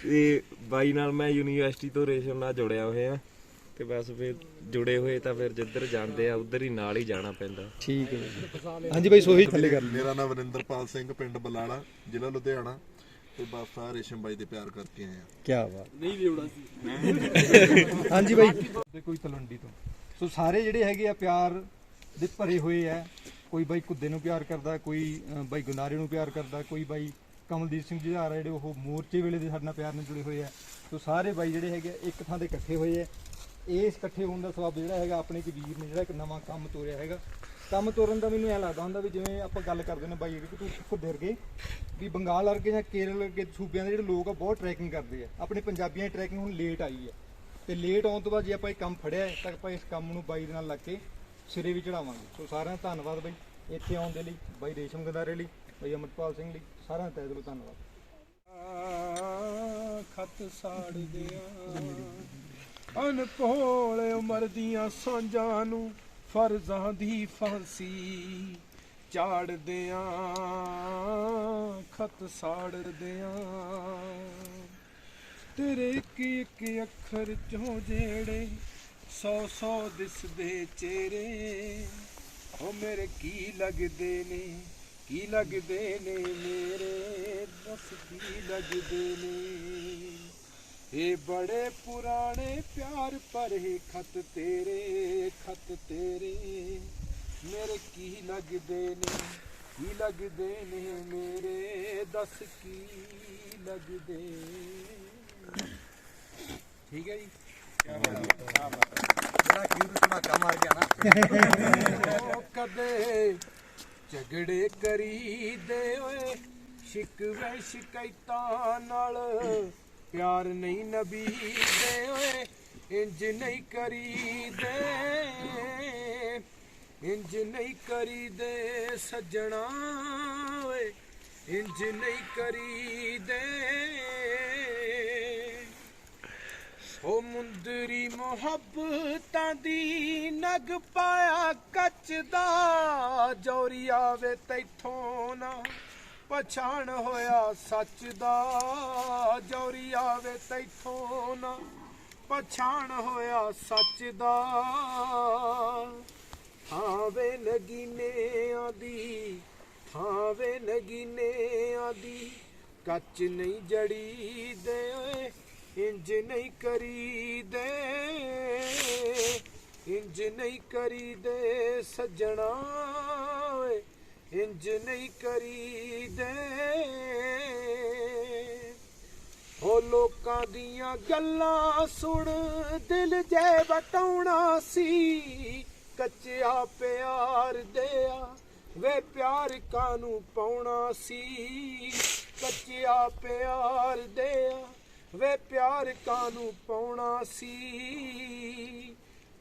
ਤੇ ਬਾਈ ਨਾਲ ਮੈਂ ਯੂਨੀਵਰਸਿਟੀ ਤੋਂ ਰੇਸ਼ਮ ਨਾਲ ਜੁੜਿਆ ਹੋਇਆ ਤੇ ਬਸ ਫਿਰ ਜੁੜੇ ਹੋਏ ਤਾਂ ਫਿਰ ਜਿੱਧਰ ਜਾਂਦੇ ਆ ਉਧਰ ਹੀ ਨਾਲ ਹੀ ਜਾਣਾ ਪੈਂਦਾ। ਠੀਕ ਹੈ। ਹਾਂਜੀ ਬਾਈ ਸੋਹੀ ਥੱਲੇ ਕਰ। ਮੇਰਾ ਨਾਮ ਵਰਿੰਦਰਪਾਲ ਸਿੰਘ, ਪਿੰਡ ਬਲਾਲਾ, ਜ਼ਿਲ੍ਹਾ ਲੁਧਿਆਣਾ ਤੇ ਬਸ ਆ ਰੇਸ਼ਮ ਬਾਈ ਦੇ ਪਿਆਰ ਕਰਕੇ ਆਏ ਆ। ਕੀ ਬਾਤ। ਨਹੀਂ ਲਿਉਣਾ ਸੀ। ਹਾਂਜੀ ਬਾਈ। ਤੇ ਕੋਈ ਤਲਵੰਡੀ ਤੋਂ ਸੋ ਸਾਰੇ ਜਿਹੜੇ ਹੈਗੇ ਆ ਪਿਆਰ ਦੇ ਭਰੇ ਹੋਏ ਆ। ਕੋਈ ਬਾਈ ਘੁੱਦੇ ਨੂੰ ਪਿਆਰ ਕਰਦਾ, ਕੋਈ ਬਾਈ ਗੁਨਾਰੇ ਨੂੰ ਪਿਆਰ ਕਰਦਾ, ਕੋਈ ਬਾਈ ਕਮਲਦੀਪ ਸਿੰਘ ਜੀ ਜਿਹੜੇ ਉਹ ਮੋਰਚੇ ਵੇਲੇ ਦੇ ਸਾਡੇ ਨਾਲ ਪਿਆਰ ਨਾਲ ਜੁੜੇ ਹੋਏ ਆ। ਸੋ ਸਾਰੇ ਬਾਈ ਜਿਹੜੇ ਹੈਗੇ ਇੱਕ ਥਾਂ ਤੇ ਇਕੱਠੇ ਹੋਏ ਆ। ਇਸ ਇਕੱਠੇ ਹੋਣ ਦਾ ਸਬਬ ਜਿਹੜਾ ਹੈਗਾ ਆਪਣੇ ਇੱਕ ਵੀਰ ਨੇ ਜਿਹੜਾ ਇੱਕ ਨਵਾਂ ਕੰਮ ਤੋਰਿਆ ਹੈਗਾ। ਕੰਮ ਤੋਰਨ ਦਾ ਮੈਨੂੰ ਐਂ ਲੱਗਦਾ ਹੁੰਦਾ ਵੀ ਜਿਵੇਂ ਆਪਾਂ ਗੱਲ ਕਰਦੇ ਨੇ ਬਾਈ ਕਿ ਤੂੰ ਘੁੱਦੇ ਵਰਗੇ ਵੀ ਬੰਗਾਲ ਵਰਗੇ ਜਾਂ ਕੇਰਲ ਵਰਗੇ ਸੂਬਿਆਂ ਦੇ ਜਿਹੜੇ ਲੋਕ ਆ ਬਹੁਤ ਟਰੈਕਿੰਗ ਕਰਦੇ ਆ। ਆਪਣੇ ਪੰਜਾਬੀਆਂ ਦੀ ਟਰੈਕਿੰਗ ਹੁਣ ਲੇਟ ਆਈ ਹੈ ਤੇ ਲੇਟ ਆਉਣ ਤੋਂ ਬਾਅਦ ਜੇ ਆਪਾਂ ਇਹ ਕੰਮ ਫੜਿਆ ਤਾਂ ਆਪਾਂ ਇਸ ਕੰਮ ਨੂੰ ਬਾਈ ਦੇ ਨਾਲ ਲੱਗ ਕੇ ਸਿਰੇ ਵੀ ਚੜਾਵਾਂਗੇ। ਸੋ ਸਾਰਿਆਂ ਦਾ ਧੰਨਵਾਦ ਬਾਈ ਇੱਥੇ ਆਉਣ ਦੇ ਲਈ, ਬਾਈ ਰੇਸ਼ਮ ਗੰਦਾਰੇ ਲਈ, ਬਾਈ ਅਮਰਪਾਲ ਸਿੰਘ ਲਈ, ਸਾਰਿਆਂ ਦਾ ਤਹਿ ਦਿਲੋਂ ਧੰਨਵਾਦ। ਖਤ ਸਾੜ ਦਿਆਂ ਅਨਪੋਲ ਉਮਰ ਦੀਆਂ ਸਾਂਝਾਂ ਨੂੰ ਫਰਜ਼ਾਂ ਦੀ ਫਾਂਸੀ ਝਾੜਦਿਆਂ, ਖਤ ਸਾੜਦਿਆਂ ਤੇਰੇ ਇੱਕ ਅੱਖਰ ਚੋਂ ਜਿਹੜੇ 100 ਦਿਸਦੇ ਚਿਹਰੇ ਉਹ ਮੇਰੇ ਕੀ ਲੱਗਦੇ ਨੇ, ਕੀ ਲੱਗਦੇ ਨੇ ਮੇਰੇ, ਦੱਸ ਕੀ ਲੱਗਦੇ ਨੇ। ਇਹ ਬੜੇ ਪੁਰਾਣੇ ਪਿਆਰ ਭਰੇ ਖਤ ਤੇਰੇ, ਖਤ ਤੇਰੇ ਮੇਰੇ ਕੀ ਲੱਗਦੇ ਨੇ, ਕੀ ਲੱਗਦੇ ਨੇ ਮੇਰੇ, ਦੱਸ ਕੀ ਲੱਗਦੇ। ਠੀਕ ਹੈ ਜੀ। ਬੜਾ ਕਿਊਟ ਧਮਾਕਾ ਮਾਰ ਗਿਆ ਨਾ। ਕਦੇ ਝਗੜੇ ਕਰੀਦੇ ਓਏ, ਸ਼ਿਕਵੇ ਸ਼ਿਕਾਇਤਾਂ ਨਾਲ ਪਿਆਰ ਨਹੀਂ ਨਬੀਦੇ ਓਏ, ਇੰਜ ਨਹੀਂ ਕਰੀਦੇ, ਇੰਜ ਨਹੀਂ ਕਰੀਦੇ ਸੱਜਣਾ ਓਏ, ਇੰਜ ਨਹੀਂ ਕਰੀਦੇ। ਉਹ ਮੁੰਦਰੀ ਮੁਹੱਬਤਾਂ ਦੀ ਨਗ ਪਾਇਆ ਕੱਚ ਦਾ, ਜੋਰੀ ਆਵੇ ਤੈਥੋਂ ਨਾ ਪਛਾਣ ਹੋਇਆ ਸੱਚ ਦਾ, ਜੋਰੀ ਆਵੇ ਤੈਥੋਂ ਨਾ ਪਛਾਣ ਹੋਇਆ ਸੱਚ ਦਾ। ਥਾਵੇ ਨਗੀਨਿਆਂ ਦੀ, ਥਾਵੇ ਨਗੀਨਿਆਂ ਦੀ, ਕੱਚ ਨਹੀਂ ਜੜੀ ਦੇ ਓਏ, ਇੰਜ ਨਹੀਂ ਕਰੀਦੇ, ਇੰਜ ਨਹੀਂ ਕਰੀਦੇ ਸੱਜਣਾ ਓਏ, ਇੰਜ ਨਹੀਂ ਕਰੀਦੇ। ਉਹ ਲੋਕਾਂ ਦੀਆਂ ਗੱਲਾਂ ਸੁਣ ਦਿਲ ਜੇ ਵਟਾਉਣਾ ਸੀ, ਕੱਚਿਆ ਪਿਆਰ ਦਿਆ ਵੇ ਪਿਆਰ ਕਾਨੂੰ ਪਾਉਣਾ ਸੀ, ਕੱਚਿਆ ਪਿਆਰ ਦਿਆ ਵੇ ਪਿਆਰ ਕਾਨੂੰ ਪਾਉਣਾ ਸੀ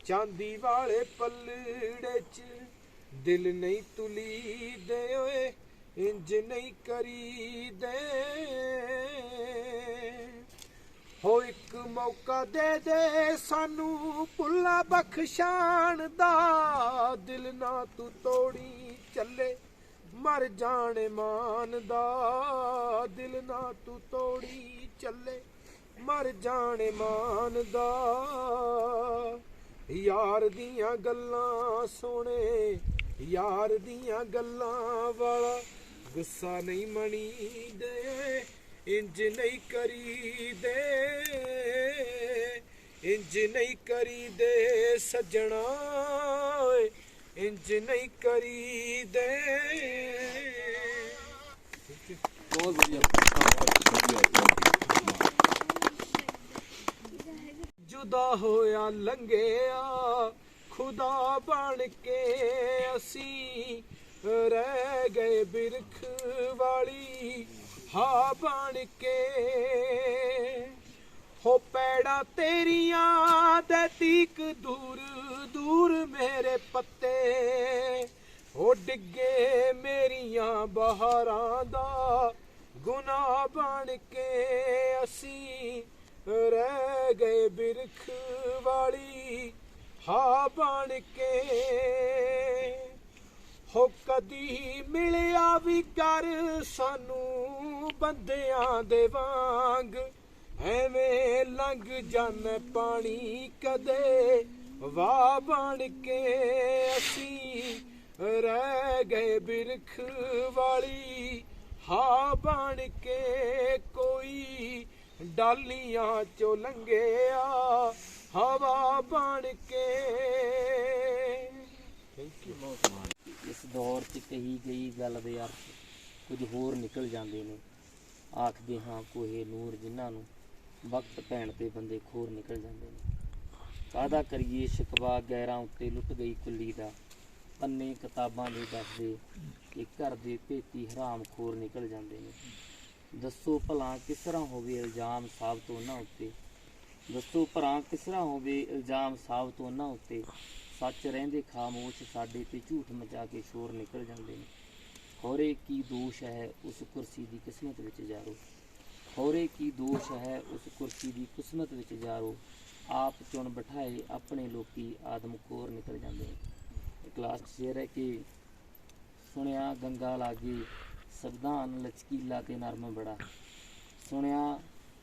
ਚਾਂਦੀ ਵਾਲੇ ਪੱਲੜੇ 'ਚ ਦਿਲ ਨਹੀਂ ਤੁਲੀ ਦੇ ਓਏ ਇੰਜ ਨਹੀਂ ਕਰੀ ਦੇ ਹੋ ਇੱਕ ਮੌਕਾ ਦੇ ਦੇ ਸਾਨੂੰ ਭੁੱਲਾ ਬਖਸ਼ਾਣ ਦਾ ਦਿਲ ਨਾ ਤੂੰ ਤੋੜੀ ਚੱਲੇ ਮਰ ਜਾਣੇ ਮਾਨ ਦਾ ਦਿਲ ਨਾ ਤੂੰ ਤੋੜੀ ਚੱਲੇ ਮਰ ਜਾਣੇ ਮਾਨ ਦਾ ਯਾਰ ਦੀਆਂ ਗੱਲਾਂ ਸੋਹਣੇ ਯਾਰ ਦੀਆਂ ਗੱਲਾਂ ਵਾਲਾ ਗੁੱਸਾ ਨਹੀਂ ਮਣੀ ਦੇ ਇੰਜ ਨਹੀਂ ਕਰੀ ਦੇ ਇੰਜ ਨਹੀਂ ਕਰੀ ਦੇ ਸੱਜਣਾ ਓਏ ਇੰਜ ਨਹੀਂ ਕਰੀ ਦੇ ਬਹੁਤ ਵਧੀਆ ਜੁਦਾ ਹੋਇਆ ਲੰਘਿਆ ਖੁਦਾ ਬਣ ਕੇ ਅਸੀਂ ਰਹਿ ਗਏ ਬਿਰਖ ਵਾਲੀ ਹਾ ਬਣ ਕੇ ਹੋ ਪੈੜਾ ਤੇਰੀਆਂ ਦੇ ਤੀਕ ਦੂਰ ਦੂਰ ਮੇਰੇ ਪੱਤੇ ਹੋ ਡਿੱਗੇ ਮੇਰੀਆਂ ਬਹਾਰਾਂ ਦਾ ਗੁਨਾਹ ਬਣ ਕੇ ਅਸੀਂ ਰਹਿ ਗਏ ਬਿਰਖ ਵਾਲੀ ਹਾ ਬਣ ਕੇ ਹੋ ਕਦੀ ਮਿਲਿਆ ਵੀ ਕਰ ਸਾਨੂੰ ਬੰਦਿਆਂ ਦੇ ਵਾਂਗ ਐਵੇਂ ਲੰਘ ਜਾਣੇ ਪਾਣੀ ਕਦੇ ਵਾਹ ਬਣ ਕੇ ਅਸੀਂ ਰਹਿ ਗਏ ਬਿਰਖ ਵਾਲੀ ਹਾ ਬਣ ਕੇ ਕੋਈ ਡਾਲੀਆਂ ਚੋਂ ਲੰਘਿਆ ਹਵਾ ਬਣ ਕੇ ਇਸ ਦੌਰ 'ਚ ਕਹੀ ਗਈ ਗੱਲ ਦੇ ਅਰਥ ਕੁਝ ਹੋਰ ਨਿਕਲ ਜਾਂਦੇ ਨੇ ਆਖਦੇ ਹਾਂ ਕੋਹੇ ਨੂਰ ਜਿਨ੍ਹਾਂ ਨੂੰ ਵਕਤ ਪੈਣ ਤੇ ਬੰਦੇ ਖੋਰ ਨਿਕਲ ਜਾਂਦੇ ਨੇ ਕਾਹਦਾ ਕਰੀਏ ਸ਼ਿਕਵਾ ਗੈਰਾਂ ਉੱਤੇ ਲੁੱਟ ਗਈ ਕੁੱਲੀ ਦਾ ਪੰਨੇ ਕਿਤਾਬਾਂ ਦੇ ਦੱਸਦੇ ਕਿ ਘਰ ਦੇ ਭੇਤੀ ਹਰਾਮ ਖੋਰ ਨਿਕਲ ਜਾਂਦੇ ਨੇ ਦੱਸੋ ਭਲਾ ਕਿਸ ਤਰ੍ਹਾਂ ਹੋਵੇ ਇਲਜ਼ਾਮ ਸਾਬਤ ਉਹਨਾਂ ਉੱਤੇ ਦੱਸੋ ਭਰਾ ਕਿਸ ਤਰ੍ਹਾਂ ਹੋਵੇ ਇਲਜ਼ਾਮ ਸਾਬਤ ਉਹਨਾਂ ਉੱਤੇ ਸੱਚ ਰਹਿੰਦੇ ਖਾਮੋਸ਼ ਸਾਡੇ ਤੇ ਝੂਠ ਮਚਾ ਕੇ ਸ਼ੋਰ ਨਿਕਲ ਜਾਂਦੇ ਨੇ ਖੌਰੇ ਕੀ ਦੋਸ਼ ਹੈ ਉਸ ਕੁਰਸੀ ਦੀ ਕਿਸਮਤ ਵਿੱਚ ਜਾਰੋ ਖੌਰੇ ਕੀ ਦੋਸ਼ ਹੈ ਉਸ ਕੁਰਸੀ ਦੀ ਕਿਸਮਤ ਵਿੱਚ ਜਾਰੋ ਆਪ ਚੁਣ ਬਿਠਾਏ ਆਪਣੇ ਲੋਕੀ ਆਦਮਖੋਰ ਨਿਕਲ ਜਾਂਦੇ ਨੇ ਇੱਕ ਲਾਸਟ ਸ਼ੇਰ ਹੈ ਕਿ ਸੁਣਿਆ ਗੰਗਾ ਲਾਗੇ ਸੰਵਿਧਾਨ ਲਚਕੀਲਾ ਤੇ ਨਰਮ ਬੜਾ ਸੁਣਿਆ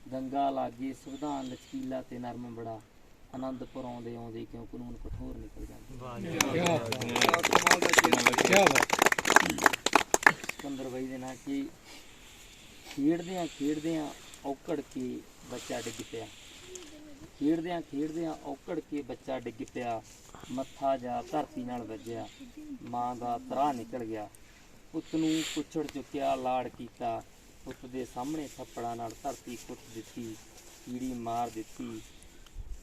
ਗੰਗਾ ਲਾਗੇ ਸੰਵਿਧਾਨ ਲਚਕੀਲਾ ਤੇ ਨਰਮ ਬੜਾ ਆਨੰਦਪੁਰ ਆਉਂਦੇ ਕਿਉਂ ਕਾਨੂੰਨ ਕਠੋਰ ਨਿਕਲ ਜਾਂਦੇ ਸਿਕੰਦਰ ਬਾਈ ਦੇ ਨਾਲ ਕਿ ਖੇਡਦਿਆਂ ਔਕੜ ਕੇ ਬੱਚਾ ਡਿੱਗ ਪਿਆ ਖੇਡਦਿਆਂ ਔਕੜ ਕੇ ਬੱਚਾ ਡਿੱਗ ਪਿਆ ਮੱਥਾ ਜਾ ਧਰਤੀ ਨਾਲ ਵੱਜਿਆ ਮਾਂ ਦਾ ਤਰਾ ਨਿਕਲ ਗਿਆ ਪੁੱਤ ਨੂੰ ਕੁੱਛੜ ਚੁੱਕਿਆ ਲਾੜ ਕੀਤਾ ਪੁੱਤ ਦੇ ਸਾਹਮਣੇ ਥੱਪੜਾਂ ਨਾਲ ਧਰਤੀ ਕੁੱਟ ਦਿੱਤੀ ਕੀੜੀ ਮਾਰ ਦਿੱਤੀ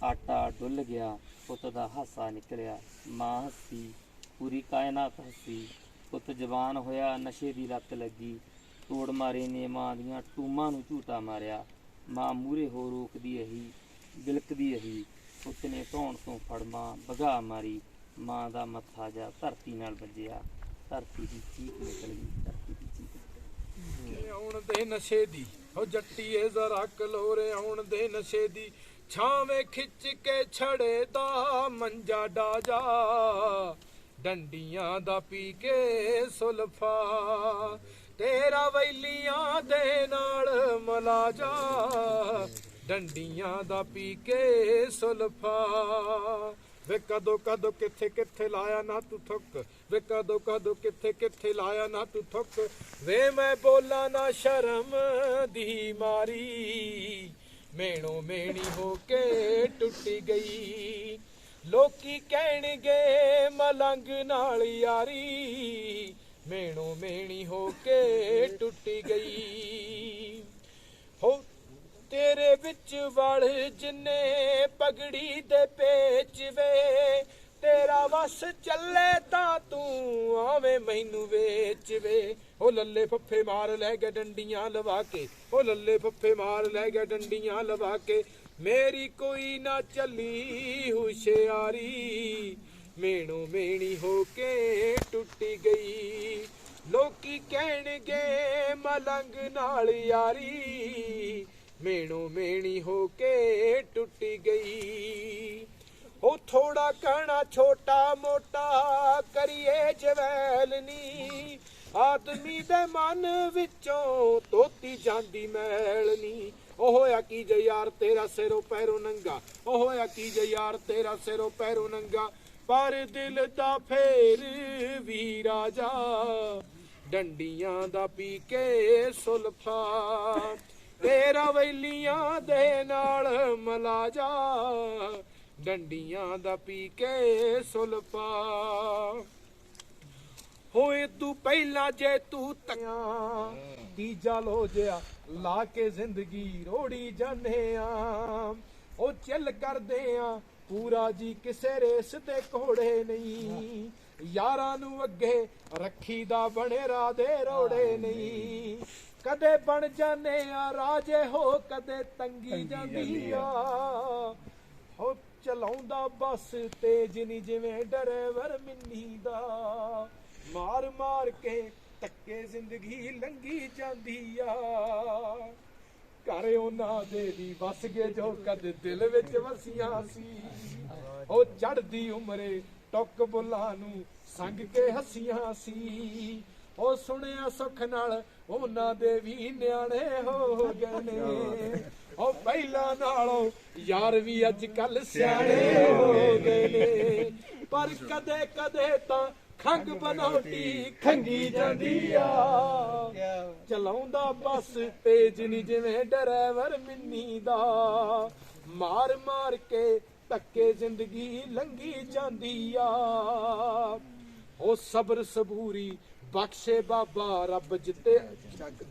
ਆਟਾ ਡੁੱਲ ਗਿਆ ਪੁੱਤ ਦਾ ਹਾਸਾ ਨਿਕਲਿਆ ਮਾਂ ਹੱਸੀ ਪੂਰੀ ਕਾਇਨਾਤ ਹੱਸੀ ਪੁੱਤ ਜਵਾਨ ਹੋਇਆ ਨਸ਼ੇ ਦੀ ਲੱਤ ਲੱਗੀ ਤੋੜ ਮਾਰੇ ਨੇ ਮਾਂ ਦੀਆਂ ਟੂਮਾਂ ਨੂੰ ਝੂਟਾ ਮਾਰਿਆ ਮਾਂ ਮੂਹਰੇ ਹੋ ਰੋਕਦੀ ਰਹੀ ਬਿਲਕਦੀ ਰਹੀ ਪੁੱਤ ਨੇ ਧੌਣ ਤੋਂ ਫੜਮਾ ਵਗਾ ਮਾਰੀ ਮਾਂ ਦਾ ਮੱਥਾ ਜਾ ਧਰਤੀ ਨਾਲ ਵੱਜਿਆ ਧਰਤੀ ਦੀ ਚੀਕ ਨਿਕਲ ਗਈ ਧਰਤੀ ਦੀ ਚੀਕ ਆਉਣ ਦੇ ਨਸ਼ੇ ਦੀ ਹੋ ਜੱਟੀਏ ਜ਼ਰਾ ਕਲੋਰੇ ਆਉਣ ਦੇ ਨਸ਼ੇ ਦੀ ਛਾਵੇਂ ਖਿੱਚ ਕੇ ਛੜੇ ਦਾ ਮੰਜਾ ਡਾਜਾ ਡੰਡੀਆਂ ਦਾ ਪੀ ਕੇ ਸੁਲਫਾ ਤੇਰਾ ਵੈਲੀਆਂ ਦੇ ਨਾਲ ਮਲਾਜਾ ਡੰਡੀਆਂ ਦਾ ਪੀ ਕੇ ਸੁਲਫਾ ਵੇ ਕਦੋਂ ਕਿੱਥੇ ਲਾਇਆ ਨਾ ਤੂੰ ਥੁੱਕ ਵੇ ਕਦੋਂ ਕਿੱਥੇ ਲਾਇਆ ਨਾ ਤੂੰ ਥੁੱਕ ਵੇ ਮੈਂ ਬੋਲਾਂ ਨਾ ਸ਼ਰਮ ਦੀ ਮਾਰੀ ਮੇਣੋ ਮੇਣੀ ਹੋ ਕੇ ਟੁੱਟੀ ਗਈ ਲੋਕੀ ਕਹਿਣਗੇ ਮਲੰਗ ਨਾਲ ਯਾਰੀ ਮੇਣੋ ਮੇਣੀ ਹੋ ਕੇ ਟੁੱਟੀ ਗਈ ਹੋ ਤੇਰੇ ਵਿੱਚ ਵੜ ਜਿੰਨੇ ਪਗੜੀ ਦੇ ਪੇਚ ਵੇ ਤੇਰਾ ਵਸ ਚੱਲੇ ਤਾਂ ਤੂੰ ਆਵੇਂ ਮੈਨੂੰ ਵੇਚ ਵੇ ਉਹ ਲੱਲੇ ਫੱਫੇ ਮਾਰ ਲੈ ਗਿਆ ਡੰਡੀਆਂ ਲਵਾ ਕੇ, ਉਹ ਲੱਲੇ ਫੱਫੇ ਮਾਰ ਲੈ ਗਿਆ ਡੰਡੀਆਂ ਲਵਾ ਕੇ। ਮੇਰੀ ਕੋਈ ਨਾ ਚੱਲੀ ਹੁਸ਼ਿਆਰੀ, ਮੇਣੋ ਮੇਣੀ ਹੋ ਕੇ ਟੁੱਟੀ ਗਈ। ਲੋਕੀ ਕਹਿਣਗੇ ਮਲੰਗ ਨਾਲ ਯਾਰੀ, ਮੇਣੋ ਮੇਣੀ ਹੋ ਕੇ ਟੁੱਟੀ ਗਈ। ਉਹ ਥੋੜਾ ਕਹਿਣਾ ਛੋਟਾ ਮੋਟਾ ਕਰੀਏ ਜਵੈਲਨੀ, ਆਦਮੀ ਦੇ ਮਨ ਵਿੱਚੋਂ ਧੋਤੀ ਜਾਂਦੀ ਮੈਲ ਨੀ। ਉਹ ਹੋਇਆ ਕੀ ਜੇ ਯਾਰ ਤੇਰਾ ਸਿਰੋਂ ਪੈਰੋਂ ਨੰਗਾ, ਉਹ ਹੋਇਆ ਕੀ ਜੇ ਯਾਰ ਤੇਰਾ ਸਿਰੋਂ ਪੈਰੋਂ ਨੰਗਾ। ਪਰ ਦਿਲ ਦਾ ਫੇਰ ਵੀ ਰਾਜਾ, ਡੰਡੀਆਂ ਦਾ ਪੀ ਕੇ ਸੁਲਫਾ। ਤੇਰਾ ਵੈਲੀਆਂ ਦੇ ਨਾਲ ਮਲਾ ਜਾ, ਡੰਡੀਆਂ ਦਾ ਪੀ ਕੇ ਸੁਲਫਾ। ਹੋਏ ਤੂੰ ਪਹਿਲਾਂ ਜੇ ਤੂੰ ਤੀਆਂ, ਤੀਜਾ ਲੋ ਜਿਆ ਲਾ ਕੇ ਜ਼ਿੰਦਗੀ ਰੋੜੀ ਜਾਂਦੇ ਆ। ਉਹ ਚੱਲ ਕਰਦੇ ਆ ਪੂਰਾ ਜੀ, ਕਿਸੇ ਰੇਸ ਤੇ ਘੋੜੇ ਨਹੀਂ। ਯਾਰਾਂ ਨੂੰ ਅੱਗੇ ਰੱਖੀ ਦਾ ਬਣੇਰਾ ਦੇ ਰੋੜੇ ਨਹੀਂ। ਕਦੇ ਬਣ ਜਾਨੇ ਆ ਰਾਜੇ ਹੋ, ਕਦੇ ਤੰਗੀ ਜਾਂਦੀ ਆ। ਹੋ ਚਲਾਉਂਦਾ ਬੱਸ ਤੇਜ ਨੀ ਜਿਵੇਂ ਡਰਾਈਵਰ ਮਿੰਨੀ ਦਾ। ਮਾਰ ਮਾਰ ਕੇ ਧੱਕੇ ਜ਼ਿੰਦਗੀ ਲੰਘੀ ਜਾਂਦੀ ਆ। ਘਰ ਉਹਨਾਂ ਦੇ ਵੀ ਵਸ ਗਏ ਜੋ ਕਦ ਦਿਲ ਵਿੱਚ ਵਸੀਆਂ ਸੀ। ਉਹ ਚੜ੍ਹਦੀ ਉਮਰੇ ਟੁੱਕ ਬੁੱਲਾਂ ਨੂੰ ਸੰਗ ਕੇ ਹੱਸੀਆਂ ਸੀ। ਉਹ ਸੁਣਿਆ ਸੁੱਖ ਨਾਲ ਉਹਨਾਂ ਦੇ ਵੀ ਨਿਆਣੇ ਹੋ ਗਏ ਨੇ। ਉਹ ਪਹਿਲਾਂ ਨਾਲੋਂ ਯਾਰ ਵੀ ਅੱਜ ਕੱਲ ਸਿਆਣੇ ਹੋ ਗਏ ਨੇ। ਪਰ ਕਦੇ ਕਦੇ ਤਾਂ ਖੰਗ ਬਨੌਟੀ ਖੰਗੀ ਜਾਂਦੀ ਆ। ਚਲਾਉਂਦਾ ਬੱਸ ਤੇਜ ਨੀ ਜਿਵੇਂ ਡਰਾਈਵਰ ਮਿੰਨੀ ਦਾ। ਮਾਰ ਮਾਰ ਕੇ ਧੱਕੇ ਜ਼ਿੰਦਗੀ ਲੰਘੀ ਜਾਂਦੀ ਆ। ਉਹ ਸਬਰ ਸਬੂਰੀ ਬਖਸ਼ੇ ਬਾਬਾ, ਰੱਬ ਜਿੱਤੇ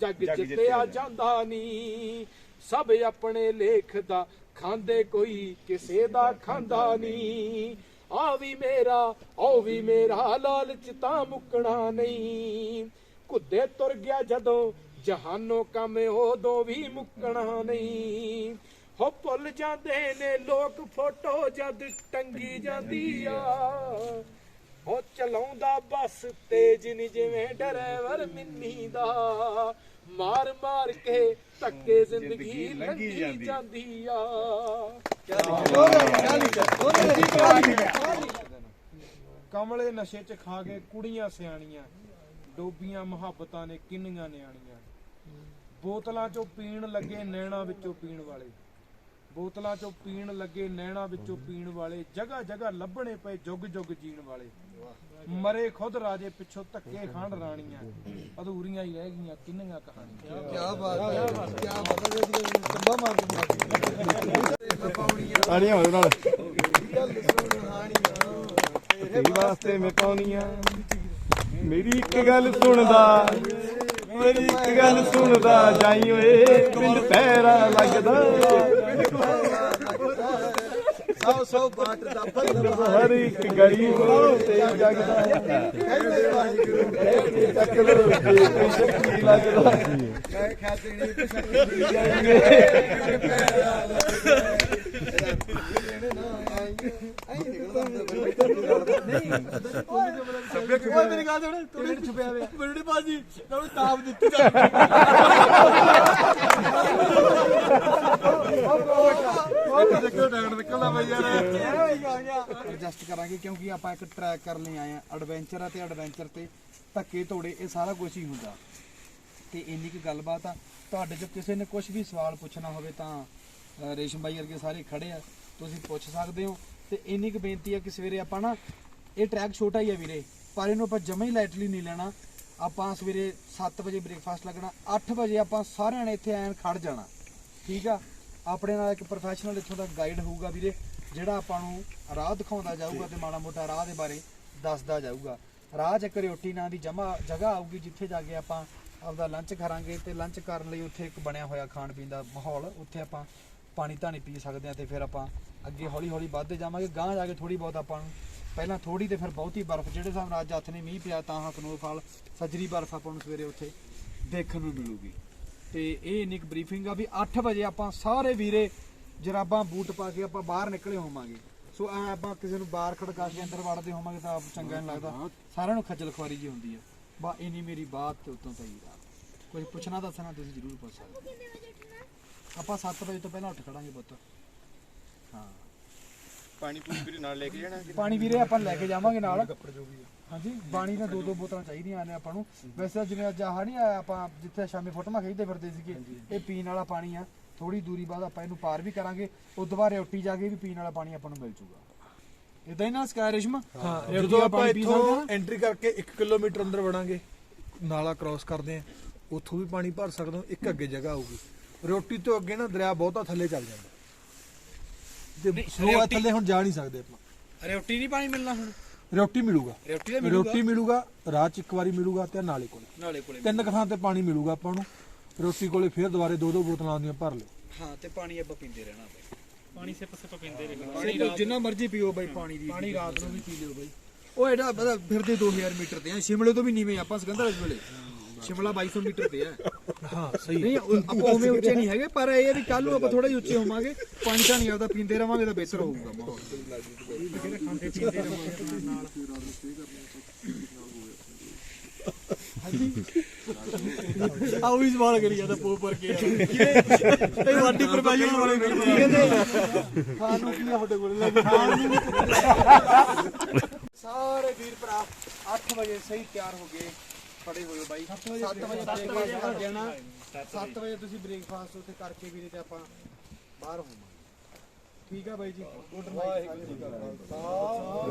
ਜੱਗ ਜਿੱਤਿਆ ਜਾਂਦਾ ਨੀ। ਸਭ ਆਪਣੇ ਲੇਖ ਦਾ ਖਾਂਦੇ, ਕੋਈ ਕਿਸੇ ਦਾ ਖਾਂਦਾ ਨੀ। ਆ ਵੀ ਮੇਰਾ ਉਹ ਵੀ ਮੇਰਾ, ਲਾਲਚ ਤਾਂ ਮੁੱਕਣਾ ਨਹੀਂ। ਘੁੱਦੇ ਤੁਰ ਗਿਆ ਜਦੋਂ ਜਹਾਨੋਂ ਕੰਮ, ਉਦੋਂ ਵੀ ਮੁੱਕਣਾ ਨਹੀਂ। ਹੋ ਭੁੱਲ ਜਾਂਦੇ ਨੇ ਲੋਕ ਫੋਟੋ ਜਦ ਟੰਗੀ ਜਾਂਦੀ ਆ। ਉਹ ਚਲਾਉਂਦਾ ਬੱਸ ਤੇਜ ਨੀ ਜਿਵੇਂ ਡਰਾਈਵਰ ਮਿੰਨੀ ਦਾ। ਮਾਰ ਮਾਰ ਕੇ ਧੱਕੇ ਜ਼ਿੰਦਗੀ ਲੰਘੀ ਜਾਂਦੀ ਆ। ਕਮਲੇ ਨਸ਼ੇ ਚ ਖਾ ਕੇ ਕੁੜੀਆਂ ਸਿਆਣੀਆਂ, ਡੋਬੀਆਂ ਮੁਹੱਬਤਾਂ ਨੇ ਕਿੰਨੀਆਂ ਨਿਆਣੀਆਂ। ਬੋਤਲਾਂ ਚੋਂ ਪੀਣ ਲੱਗੇ ਨੈਣਾ ਵਿੱਚੋਂ ਪੀਣ ਵਾਲੇ, ਬੋਤਲਾਂ ਚੋਂ ਪੀਣ ਲੱਗੇ ਨੈਣਾ ਵਿੱਚੋਂ ਪੀਣ ਵਾਲੇ। ਜਗ੍ਹਾ ਜਗ੍ਹਾ ਲੱਭਣੇ ਪਏ ਜੁਗ ਜੁਗ ਜੀਣ ਵਾਲੇ। ਮਰੇ ਖੁਦ ਰਾਜੇ ਪਿੱਛੋਂ ਧੱਕੇ ਖਾਣ ਰਾਣੀਆਂ, ਅਧੂਰੀਆਂ ਹੀ ਰਹਿ ਗਈਆਂ ਕਿੰਨੀਆਂ ਕਹਾਣੀਆਂ। ਕੀ ਬਾਤ ਹੈ, ਕੀ ਬਾਤ ਹੈ। ਕੰਬਾ ਮਾਰ ਤਾੜੀਆਂ ਹੋਣ ਨਾਲ ਤੇਰੇ ਵਾਸਤੇ ਮੈਂ ਪਾਉਣੀਆਂ। ਮੇਰੀ ਇੱਕ ਗੱਲ ਸੁਣਦਾ, ਮੇਰੀ ਇੱਕ ਗੱਲ ਸੁਣਦਾ ਜਾਈ ਓਏ, ਪਿੰਡ ਪੈਰਾ ਲੱਗਦਾ। ਸੌ ਸੌ ਬਾਟ ਦਾ ਬੱਲ ਹਰ ਇੱਕ ਗਰੀਬ ਤੇ ਜਗਦਾ। ਚੱਕ ਲੋ ਤੇ ਸ਼ੱਕੀ ਲੱਗਦਾ। ਮੈਂ ਖਾਤੇ ਨਹੀਂ ਤੇ ਸ਼ੱਕੀ ਜਾਏਂਗੇ। ਮੇਰੀ ਗੱਲ ਸੁਣ, ਤੂੰ ਛੁਪਿਆ ਹੋਇਆ ਮੇਰੇ ਬਾਜੀ ਤੁਹਾਨੂੰ ਤਾਪ ਦਿੱਤੀ ਐਡਜਸਟ ਕਰਾਂਗੇ ਕਿਉਂਕਿ ਆਪਾਂ ਇੱਕ ਟਰੈਕ ਕਰਨ ਲਈ ਆਏ ਆ। ਐਡਵੈਂਚਰ ਆ ਤੇ ਐਡਵੈਂਚਰ ਤੇ ਧੱਕੇ ਧੋੜੇ ਇਹ ਸਾਰਾ ਕੁਝ ਹੀ ਹੁੰਦਾ। ਤੇ ਇੰਨੀ ਕੁ ਗੱਲਬਾਤ ਆ। ਤੁਹਾਡੇ ਚ ਕਿਸੇ ਨੇ ਕੁਝ ਵੀ ਸਵਾਲ ਪੁੱਛਣਾ ਹੋਵੇ ਤਾਂ ਰੇਸ਼ਮ ਬਾਈ ਵਰਗੇ ਸਾਰੇ ਖੜੇ ਆ, ਤੁਸੀਂ ਪੁੱਛ ਸਕਦੇ ਹੋ। ਤੇ ਇੰਨੀ ਕੁ ਬੇਨਤੀ ਆ ਕਿ ਸਵੇਰੇ ਆਪਾਂ ਨਾ, ਇਹ ਟਰੈਕ ਛੋਟਾ ਹੀ ਆ ਵੀਰੇ, ਪਰ ਇਹਨੂੰ ਆਪਾਂ ਜਮਾ ਹੀ ਲਾਈਟਲੀ ਨਹੀਂ ਲੈਣਾ। ਆਪਾਂ ਸਵੇਰੇ 7 ਵਜੇ ਬ੍ਰੇਕਫਾਸਟ ਲੱਗਣਾ, 8 ਵਜੇ ਆਪਾਂ ਸਾਰਿਆਂ ਨੇ ਇੱਥੇ ਐਨ ਖੜ ਜਾਣਾ, ਠੀਕ ਆ। ਆਪਣੇ ਨਾਲ ਇੱਕ ਪ੍ਰੋਫੈਸ਼ਨਲ ਇੱਥੋਂ ਦਾ ਗਾਈਡ ਹੋਊਗਾ ਵੀਰੇ, ਜਿਹੜਾ ਆਪਾਂ ਨੂੰ ਰਾਹ ਦਿਖਾਉਂਦਾ ਜਾਊਗਾ ਤੇ ਮਾੜਾ ਮੋਟਾ ਰਾਹ ਦੇ ਬਾਰੇ ਦੱਸਦਾ ਜਾਊਗਾ। ਰਾਹ 'ਚ ਇੱਕ ਰਿਓਟੀ ਨਾਂ ਦੀ ਜਗ੍ਹਾ ਆਊਗੀ, ਜਿੱਥੇ ਜਾ ਕੇ ਆਪਾਂ ਆਪਦਾ ਲੰਚ ਕਰਾਂਗੇ। ਤੇ ਲੰਚ ਕਰਨ ਲਈ ਉੱਥੇ ਇੱਕ ਬਣਿਆ ਹੋਇਆ ਖਾਣ ਪੀਣ ਦਾ ਮਾਹੌਲ, ਉੱਥੇ ਆਪਾਂ ਪਾਣੀ ਧਾਣੀ ਪੀ ਸਕਦੇ ਹਾਂ। ਤੇ ਫਿਰ ਆਪਾਂ ਅੱਗੇ ਹੌਲੀ ਹੌਲੀ ਵੱਧਦੇ ਜਾਵਾਂਗੇ। ਗਾਂਹ ਜਾ ਕੇ ਥੋੜੀ ਬਹੁਤ ਆਪਾਂ ਨੂੰ ਪਹਿਲਾਂ ਥੋੜੀ ਤੇ ਫਿਰ ਬਹੁਤੀ ਬਰਫ਼, ਜਿਹੜੇ ਹਿਸਾਬ ਨਾਲ ਅੱਜ ਹੱਥ ਨੇ ਮੀਂਹ ਪਿਆ ਤਾਂ ਸਨੋਫਾਲ ਸੱਜਰੀ ਬਰਫ਼ ਆਪਾਂ ਨੂੰ ਸਵੇਰੇ ਉੱਥੇ ਦੇਖਣ ਨੂੰ ਮਿਲੂਗੀ। ਤੇ ਇਹ ਇੰਨੀ ਕੁ ਬਰੀਫਿੰਗ ਆ ਵੀ 8 ਵਜੇ ਆਪਾਂ ਸਾਰੇ ਵੀਰੇ ਜਰਾਬਾਂ ਬੂਟ ਪਾ ਕੇ ਆਪਾਂ ਬਾਹਰ ਨਿਕਲੇ ਹੋਵਾਂਗੇ। ਸੋ ਐ ਆਪਾਂ ਕਿਸੇ ਨੂੰ ਬਾਹਰ ਖੜਕਾ ਕੇ ਅੰਦਰ ਵੜਦੇ ਹੋਵਾਂਗੇ ਤਾਂ ਚੰਗਾ ਨਹੀਂ ਲੱਗਦਾ, ਸਾਰਿਆਂ ਨੂੰ ਖੱਜਲ ਖੁਆਰੀ ਜੀ ਹੁੰਦੀ ਆ। ਬਾ ਇੰਨੀ ਮੇਰੀ ਬਾਤ ਤੇ ਉਤੋਂ ਪਈ ਰਾਤ। ਕੋਈ ਪੁੱਛਣਾ ਦੱਸਣਾ ਤੁਸੀਂ ਜ਼ਰੂਰ ਪੁੱਛ ਸਕਦੇ। ਆਪਾਂ 7 ਵਜੇ ਤੋਂ ਪਹਿਲਾਂ ਉੱਠ ਖੜਾਂਗੇ ਪੁੱਤ। ਹਾਂ ਪਾਣੀ ਪੂਰੀ ਵੀਰੇ ਨਾਲ ਲੈ ਕੇ ਜਾਣਾ? ਪਾਣੀ ਵੀਰੇ ਆਪਾਂ ਲੈ ਕੇ ਜਾਵਾਂਗੇ ਨਾਲ। ਹਾਂਜੀ ਪਾਣੀ ਦੀਆਂ 2-2 ਬੋਤਲਾਂ ਚਾਹੀਦੀਆਂ ਨੇ ਆਪਾਂ ਨੂੰ। ਵੈਸੇ ਜਿਵੇਂ ਅੱਜ ਆਹ ਨਹੀਂ ਆਇਆ ਆਪਾਂ ਜਿੱਥੇ ਸ਼ਾਮੀ ਫੋਟੋਆਂ ਖਿੱਚਦੇ ਫਿਰਦੇ ਸੀਗੇ, ਇਹ ਪੀਣ ਵਾਲਾ ਪਾਣੀ ਆ। ਥੋੜੀ ਦੂਰੀ ਬਾਅਦ ਆਪਾਂ ਇਹਨੂੰ ਪਾਰ ਵੀ ਕਰਾਂਗੇ, ਉਸ ਤੋਂ ਬਾਅਦ ਰੋਟੀ ਜਾ ਕੇ ਵੀ ਪੀਣ ਵਾਲਾ ਪਾਣੀ ਆਪਾਂ ਨੂੰ ਮਿਲ ਜੂਗਾ। ਇਦਾਂ ਹੀ ਨਾ ਸਕਾਈ ਰੇਸ਼ਮਾ? ਹਾਂ ਜਦੋਂ ਆਪਾਂ ਇੱਥੋਂ ਐਂਟਰੀ ਕਰਕੇ 1 ਕਿਲੋਮੀਟਰ ਅੰਦਰ ਵੜਾਂਗੇ, ਨਾਲਾ ਕ੍ਰਾਸ ਕਰਦੇ ਆ, ਉੱਥੋਂ ਵੀ ਪਾਣੀ ਭਰ ਸਕਦੇ ਹੋ। ਇੱਕ ਅੱਗੇ ਜਗ੍ਹਾ ਆਊਗੀ, ਰੋਟੀ ਤੋਂ ਅੱਗੇ ਨਾ ਦਰਿਆ ਬਹੁਤਾ ਥੱਲੇ ਚੱਲ ਜਾਂਦਾ ਤੇ ਸਲੋਆ ਥੱਲੇ ਹੁਣ ਜਾ ਨਹੀਂ ਸਕਦੇ ਆਪਾਂ। ਰੋਟੀ ਨਹੀਂ ਪਾਣੀ ਮਿਲਣਾ ਹੁਣ? ਰੋਟੀ ਮਿਲੂਗਾ, ਰੋਟੀ ਮਿਲੂਗਾ ਰਾਹ ਚ ਇੱਕ ਵਾਰੀ ਮਿਲੂਗਾ ਤੇ ਨਾਲੇ ਕੋਲੇ 3 ਥਾਂ ਤੇ ਪਾਣੀ ਮਿਲੂਗਾ ਆਪਾਂ ਨੂੰ। ਰੋਟੀ ਕੋਲੇ ਫਿਰ ਦੁਬਾਰੇ 2-2 ਬੋਤਲਾਂ ਆਉਂਦੀਆਂ ਭਰ ਲਿਓ। ਹਾਂ ਤੇ ਪਾਣੀ ਆਪਾਂ ਪੀਂਦੇ ਰਹਿਣਾ ਬਾਈ, ਪਾਣੀ ਸਿਪ ਪੀਂਦੇ ਰਹਿਣਾ। ਪਾਣੀ ਜਿੰਨਾ ਮਰਜ਼ੀ ਪੀਓ ਬਾਈ, ਪਾਣੀ ਦੀ ਪਾਣੀ ਰਾਤ ਨੂੰ ਵੀ ਪੀ ਲਿਓ ਬਾਈ। ਉਹ ਐਡਾ ਪਤਾ ਫਿਰਦੇ 2000 ਮੀਟਰ ਤੇ ਆ, ਸ਼ਿਮਲੇ ਤੋਂ ਵੀ ਨੀਵੇਂ ਆਪਾਂ ਸਿਕੰਦਰ ਇਸ ਵੇਲੇ। ਸ਼ਿਮਲਾ 2200 ਮੀਟਰ ਤੇ ਆ। ਹਾਂ ਸਹੀ ਨਹੀਂ ਆਪਾਂ ਉਵੇਂ ਉੱਚੇ ਨਹੀਂ ਹੈਗੇ, ਪਰ ਇਹ ਵੀ ਕੱਲ ਨੂੰ ਆਪਾਂ ਥੋੜਾ ਜਿਹਾ ਉੱਚੇ ਹੋਵਾਂਗੇ। ਪਾਣੀ ਤਾਂ ਨਹੀਂ ਆਉਂਦਾ, ਪੀਂਦੇ ਰਵਾਂਗੇ ਤਾਂ ਬਿਹਤਰ ਹੋਊਗਾ ਮਾਹੌਲ। ਖਾਂਦੇ ਪੀਂਦੇ ਰਵਾਂਗੇ ਨਾਲ। ਆਹ ਵੀ ਸਵਾਲ ਕਰੀ ਜਾਂਦਾ ਪੋ ਪਰ ਕੇ ਇਹ ਵਾਡੀ ਪ੍ਰੋਫੈਸ਼ਨਲ ਵਾਲੇ ਕਹਿੰਦੇ ਖਾਣ ਨੂੰ ਕੀ ਆ ਤੁਹਾਡੇ ਕੋਲ ਲੈ ਕੇ ਖਾਣ ਨੂੰ ਸਾਰੇ ਵੀਰ ਭਰਾ 8 ਵਜੇ ਸਹੀ ਤਿਆਰ ਹੋ ਗਏ, ਖੜੇ ਹੋਏ ਬਾਈ। 7 ਵਜੇ ਬ੍ਰੇਕਫਾਸਟ ਕਰ ਜਾਣਾ। 7 ਵਜੇ ਤੁਸੀਂ ਬ੍ਰੇਕਫਾਸਟ ਉੱਥੇ ਕਰਕੇ ਵੀਰੇ ਤੇ ਆਪਾਂ ਬਾਹਰ ਹੋਵਾਂਗੇ। ਠੀਕ ਆ ਬਾਈ ਜੀ। Good night.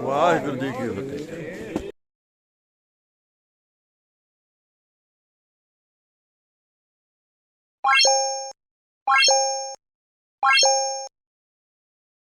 ਵਾਹਿਗੁਰੂ ਜੀ ਕੀ ਫਤਿਹ।